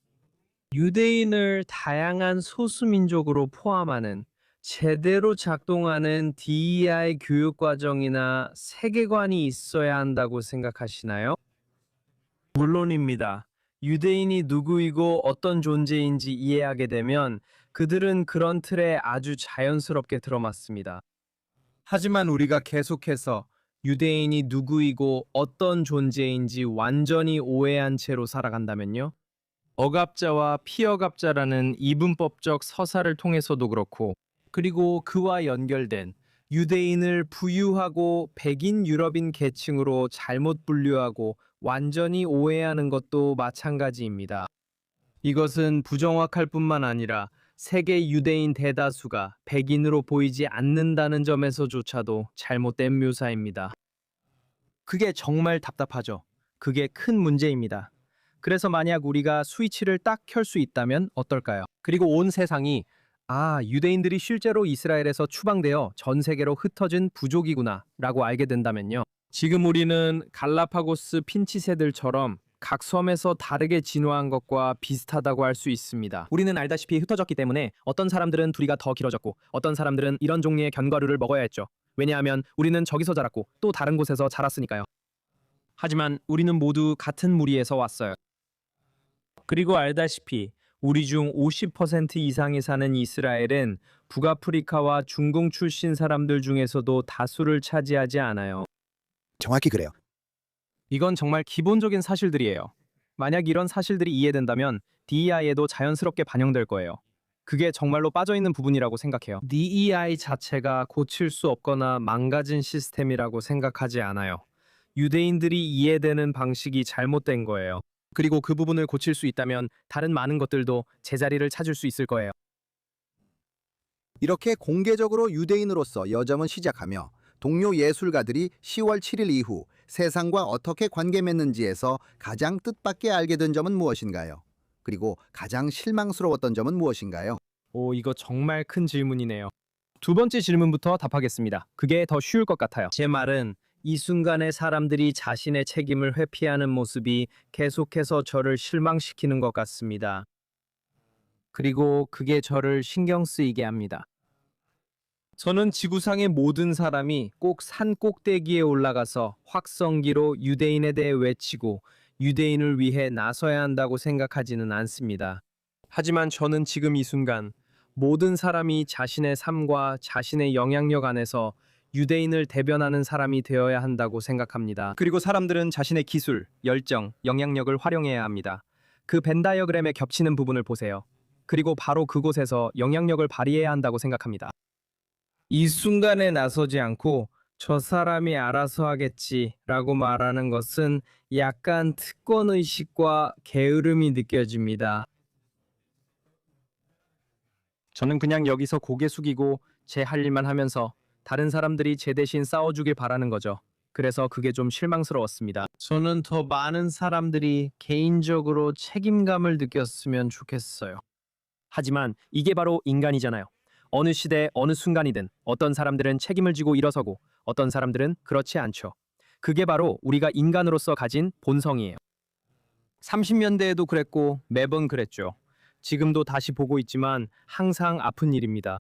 Speaker 2: 유대인을 다양한 소수민족으로 포함하는 제대로 작동하는 DEI 교육과정이나 세계관이 있어야 한다고 생각하시나요? 물론입니다. 유대인이 누구이고 어떤 존재인지 이해하게 되면 그들은 그런 틀에 아주 자연스럽게 들어맞습니다. 하지만 우리가 계속해서 유대인이 누구이고 어떤 존재인지 완전히 오해한 채로 살아간다면요? 억압자와 피억압자라는 이분법적 서사를 통해서도 그렇고, 그리고 그와 연결된 유대인을 부유하고 백인 유럽인 계층으로 잘못 분류하고 완전히 오해하는 것도 마찬가지입니다. 이것은 부정확할 뿐만 아니라 세계 유대인 대다수가 백인으로 보이지 않는다는 점에서조차도 잘못된 묘사입니다. 그게 정말 답답하죠. 그게 큰 문제입니다. 그래서 만약 우리가 스위치를 딱 켤 수 있다면 어떨까요? 그리고 온 세상이 유대인들이 실제로 이스라엘에서 추방되어 전 세계로 흩어진 부족이구나 라고 알게 된다면요. 지금 우리는 갈라파고스 핀치새들처럼 각 섬에서 다르게 진화한 것과 비슷하다고 할 수 있습니다. 우리는 알다시피 흩어졌기 때문에 어떤 사람들은 두리가 더 길어졌고 어떤 사람들은 이런 종류의 견과류를 먹어야 했죠. 왜냐하면 우리는 저기서 자랐고 또 다른 곳에서 자랐으니까요. 하지만 우리는 모두 같은 무리에서 왔어요. 그리고 알다시피 우리 중 50% 이상이 사는 이스라엘은 북아프리카와 중동 출신 사람들 중에서도 다수를 차지하지 않아요.
Speaker 1: 정확히 그래요.
Speaker 2: 이건 정말 기본적인 사실들이에요. 만약 이런 사실들이 이해된다면 DEI에도 자연스럽게 반영될 거예요. 그게 정말로 빠져있는 부분이라고 생각해요. DEI 자체가 고칠 수 없거나 망가진 시스템이라고 생각하지 않아요. 유대인들이 이해되는 방식이 잘못된 거예요. 그리고 그 부분을 고칠 수 있다면 다른 많은 것들도 제자리를 찾을 수 있을 거예요.
Speaker 1: 이렇게 공개적으로 유대인으로서 여정을 시작하며 동료 예술가들이 10월 7일 이후 세상과 어떻게 관계 맺는지에서 가장 뜻밖의 알게 된 점은 무엇인가요? 그리고 가장 실망스러웠던 점은 무엇인가요?
Speaker 2: 이거 정말 큰 질문이네요. 두 번째 질문부터 답하겠습니다. 그게 더 쉬울 것 같아요. 제 말은 이 순간에 사람들이 자신의 책임을 회피하는 모습이 계속해서 저를 실망시키는 것 같습니다. 그리고 그게 저를 신경 쓰이게 합니다. 저는 지구상의 모든 사람이 꼭 산 꼭대기에 올라가서 확성기로 유대인에 대해 외치고 유대인을 위해 나서야 한다고 생각하지는 않습니다. 하지만 저는 지금 이 순간 모든 사람이 자신의 삶과 자신의 영향력 안에서 유대인을 대변하는 사람이 되어야 한다고 생각합니다. 그리고 사람들은 자신의 기술, 열정, 영향력을 활용해야 합니다. 그 벤 다이어그램에 겹치는 부분을 보세요. 그리고 바로 그곳에서 영향력을 발휘해야 한다고 생각합니다. 이 순간에 나서지 않고 저 사람이 알아서 하겠지라고 말하는 것은 약간 특권의식과 게으름이 느껴집니다. 저는 그냥 여기서 고개 숙이고 제 할 일만 하면서 다른 사람들이 제 대신 싸워주길 바라는 거죠. 그래서 그게 좀 실망스러웠습니다. 저는 더 많은 사람들이 개인적으로 책임감을 느꼈으면 좋겠어요. 하지만 이게 바로 인간이잖아요. 어느 시대, 어느 순간이든 어떤 사람들은 책임을 지고 일어서고 어떤 사람들은 그렇지 않죠. 그게 바로 우리가 인간으로서 가진 본성이에요. 30년대에도 그랬고 매번 그랬죠. 지금도 다시 보고 있지만 항상 아픈 일입니다.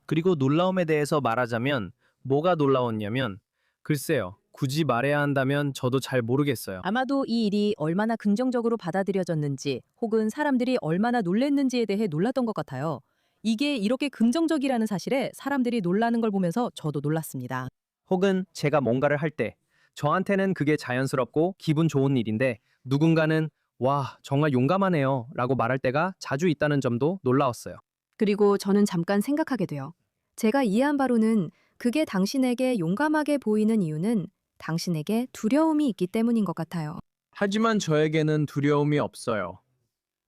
Speaker 2: 그리고 놀라움에 대해서 말하자면 뭐가 놀라웠냐면 글쎄요. 굳이 말해야 한다면 저도 잘 모르겠어요.
Speaker 5: 아마도 이 일이 얼마나 긍정적으로 받아들여졌는지 혹은 사람들이 얼마나 놀랬는지에 대해 놀랐던 것 같아요. 이게 이렇게 긍정적이라는 사실에 사람들이 놀라는 걸 보면서 저도 놀랐습니다.
Speaker 2: 혹은 제가 뭔가를 할 때 저한테는 그게 자연스럽고 기분 좋은 일인데 누군가는 와, 정말 용감하네요 라고 말할 때가 자주 있다는 점도 놀라웠어요.
Speaker 3: 그리고 저는 잠깐 생각하게 돼요. 제가 이해한 바로는 그게 당신에게 용감하게 보이는 이유는
Speaker 7: 당신에게 두려움이 있기 때문인 것 같아요.
Speaker 2: 하지만 저에게는 두려움이 없어요.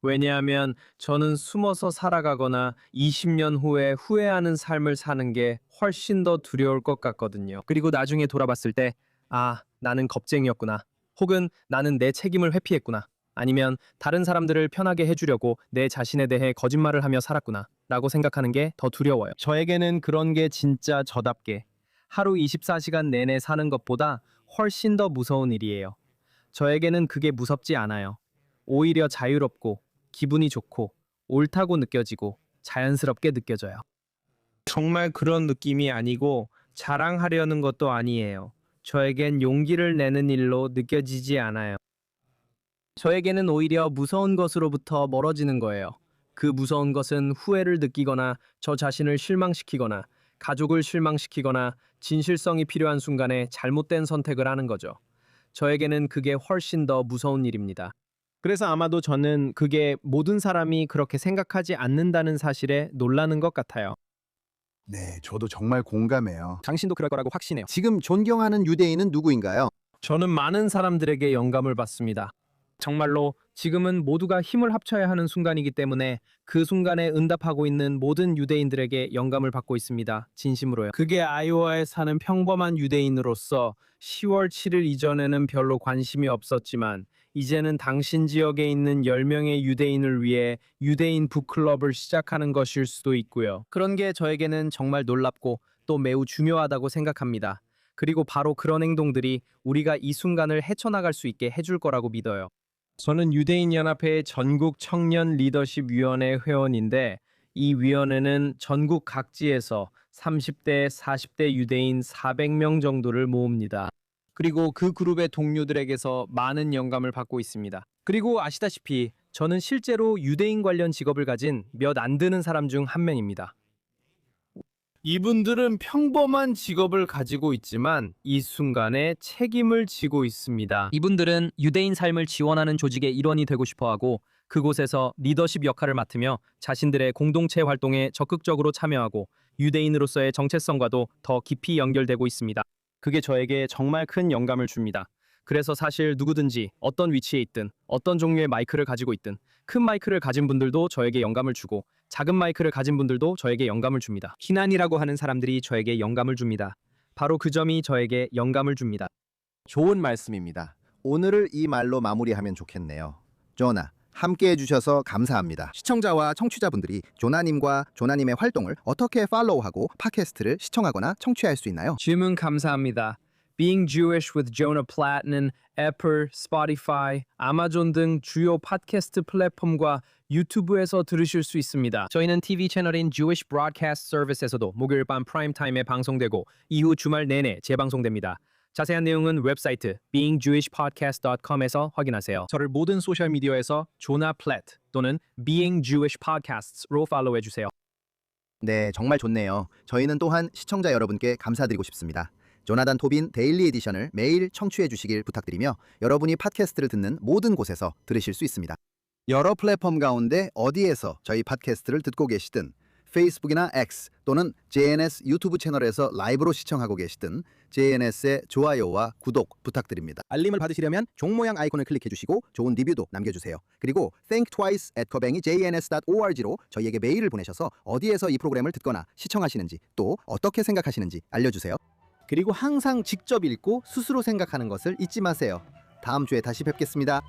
Speaker 2: 왜냐하면 저는 숨어서 살아가거나 20년 후에 후회하는 삶을 사는 게 훨씬 더 두려울 것 같거든요. 그리고 나중에 돌아봤을 때, 나는 겁쟁이였구나. 혹은 나는 내 책임을 회피했구나. 아니면 다른 사람들을 편하게 해주려고 내 자신에 대해 거짓말을 하며 살았구나. 라고 생각하는 게 더 두려워요. 저에게는 그런 게 진짜 저답게 하루 24시간 내내 사는 것보다 훨씬 더 무서운 일이에요. 저에게는 그게 무섭지 않아요. 오히려 자유롭고 기분이 좋고 옳다고 느껴지고 자연스럽게 느껴져요. 정말 그런 느낌이 아니고 자랑하려는 것도 아니에요. 저에겐 용기를 내는 일로 느껴지지 않아요. 저에게는 오히려 무서운 것으로부터 멀어지는 거예요. 그 무서운 것은 후회를 느끼거나 저 자신을 실망시키거나 가족을 실망시키거나 진실성이 필요한 순간에 잘못된 선택을 하는 거죠. 저에게는 그게 훨씬 더 무서운 일입니다. 그래서 아마도 저는 그게 모든 사람이 그렇게 생각하지 않는다는 사실에 놀라는 것 같아요.
Speaker 1: 네, 저도 정말 공감해요.
Speaker 2: 당신도 그럴 거라고 확신해요.
Speaker 1: 지금 존경하는 유대인은 누구인가요?
Speaker 2: 저는 많은 사람들에게 영감을 받습니다. 정말로 지금은 모두가 힘을 합쳐야 하는 순간이기 때문에 그 순간에 응답하고 있는 모든 유대인들에게 영감을 받고 있습니다. 진심으로요. 그게 아이오와에 사는 평범한 유대인으로서 10월 7일 이전에는 별로 관심이 없었지만 이제는 당신 지역에 있는 10명의 유대인을 위해 유대인 북클럽을 시작하는 것일 수도 있고요. 그런 게 저에게는 정말 놀랍고 또 매우 중요하다고 생각합니다. 그리고 바로 그런 행동들이 우리가 이 순간을 헤쳐나갈 수 있게 해줄 거라고 믿어요. 저는 유대인연합회의 전국 청년 리더십 위원회 회원인데 이 위원회는 전국 각지에서 30대, 40대 유대인 400명 정도를 모읍니다. 그리고 그 그룹의 동료들에게서 많은 영감을 받고 있습니다. 그리고 아시다시피 저는 실제로 유대인 관련 직업을 가진 몇 안 되는 사람 중 한 명입니다. 이분들은 평범한 직업을 가지고 있지만 이 순간에 책임을 지고 있습니다. 이분들은 유대인 삶을 지원하는 조직의 일원이 되고 싶어하고 그곳에서 리더십 역할을 맡으며 자신들의 공동체 활동에 적극적으로 참여하고 유대인으로서의 정체성과도 더 깊이 연결되고 있습니다. 그게 저에게 정말 큰 영감을 줍니다. 그래서 사실 누구든지 어떤 위치에 있든 어떤 종류의 마이크를 가지고 있든 큰 마이크를 가진 분들도 저에게 영감을 주고 작은 마이크를 가진 분들도 저에게 영감을 줍니다. 희난이라고 하는 사람들이 저에게 영감을 줍니다. 바로 그 점이 저에게 영감을 줍니다.
Speaker 1: 좋은 말씀입니다. 오늘을 이 말로 마무리하면 좋겠네요. 조나, 함께 해주셔서 감사합니다. 시청자와 청취자분들이 조나님과 조나님의 활동을 어떻게 팔로우하고 팟캐스트를 시청하거나 청취할 수 있나요?
Speaker 2: 질문 감사합니다. Being Jewish with Jonah Platt는 애플, 스포티파이, 아마존 등 주요 팟캐스트 플랫폼과 유튜브에서 들으실 수 있습니다. 저희는 TV 채널인 Jewish Broadcast Service에서도 목요일 밤 프라임타임에 방송되고 이후 주말 내내 재방송됩니다. 자세한 내용은 웹사이트 being-jewishpodcast.com에서 확인하세요. 저를 모든 소셜미디어에서 조나 플랫 또는 Being Jewish Podcasts로 팔로우해주세요.
Speaker 1: 네, 정말 좋네요. 저희는 또한 시청자 여러분께 감사드리고 싶습니다. 조나단 토빈 데일리 에디션을 매일 청취해 주시길 부탁드리며 여러분이 팟캐스트를 듣는 모든 곳에서 들으실 수 있습니다. 여러 플랫폼 가운데 어디에서 저희 팟캐스트를 듣고 계시든 페이스북이나 X 또는 JNS 유튜브 채널에서 라이브로 시청하고 계시든 JNS의 좋아요와 구독 부탁드립니다. 알림을 받으시려면 종 모양 아이콘을 클릭해 주시고 좋은 리뷰도 남겨주세요. 그리고 thinktwice@jns.org로 저희에게 메일을 보내셔서 어디에서 이 프로그램을 듣거나 시청하시는지 또 어떻게 생각하시는지 알려주세요. 그리고 항상 직접 읽고 스스로 생각하는 것을 잊지 마세요. 다음 주에 다시 뵙겠습니다.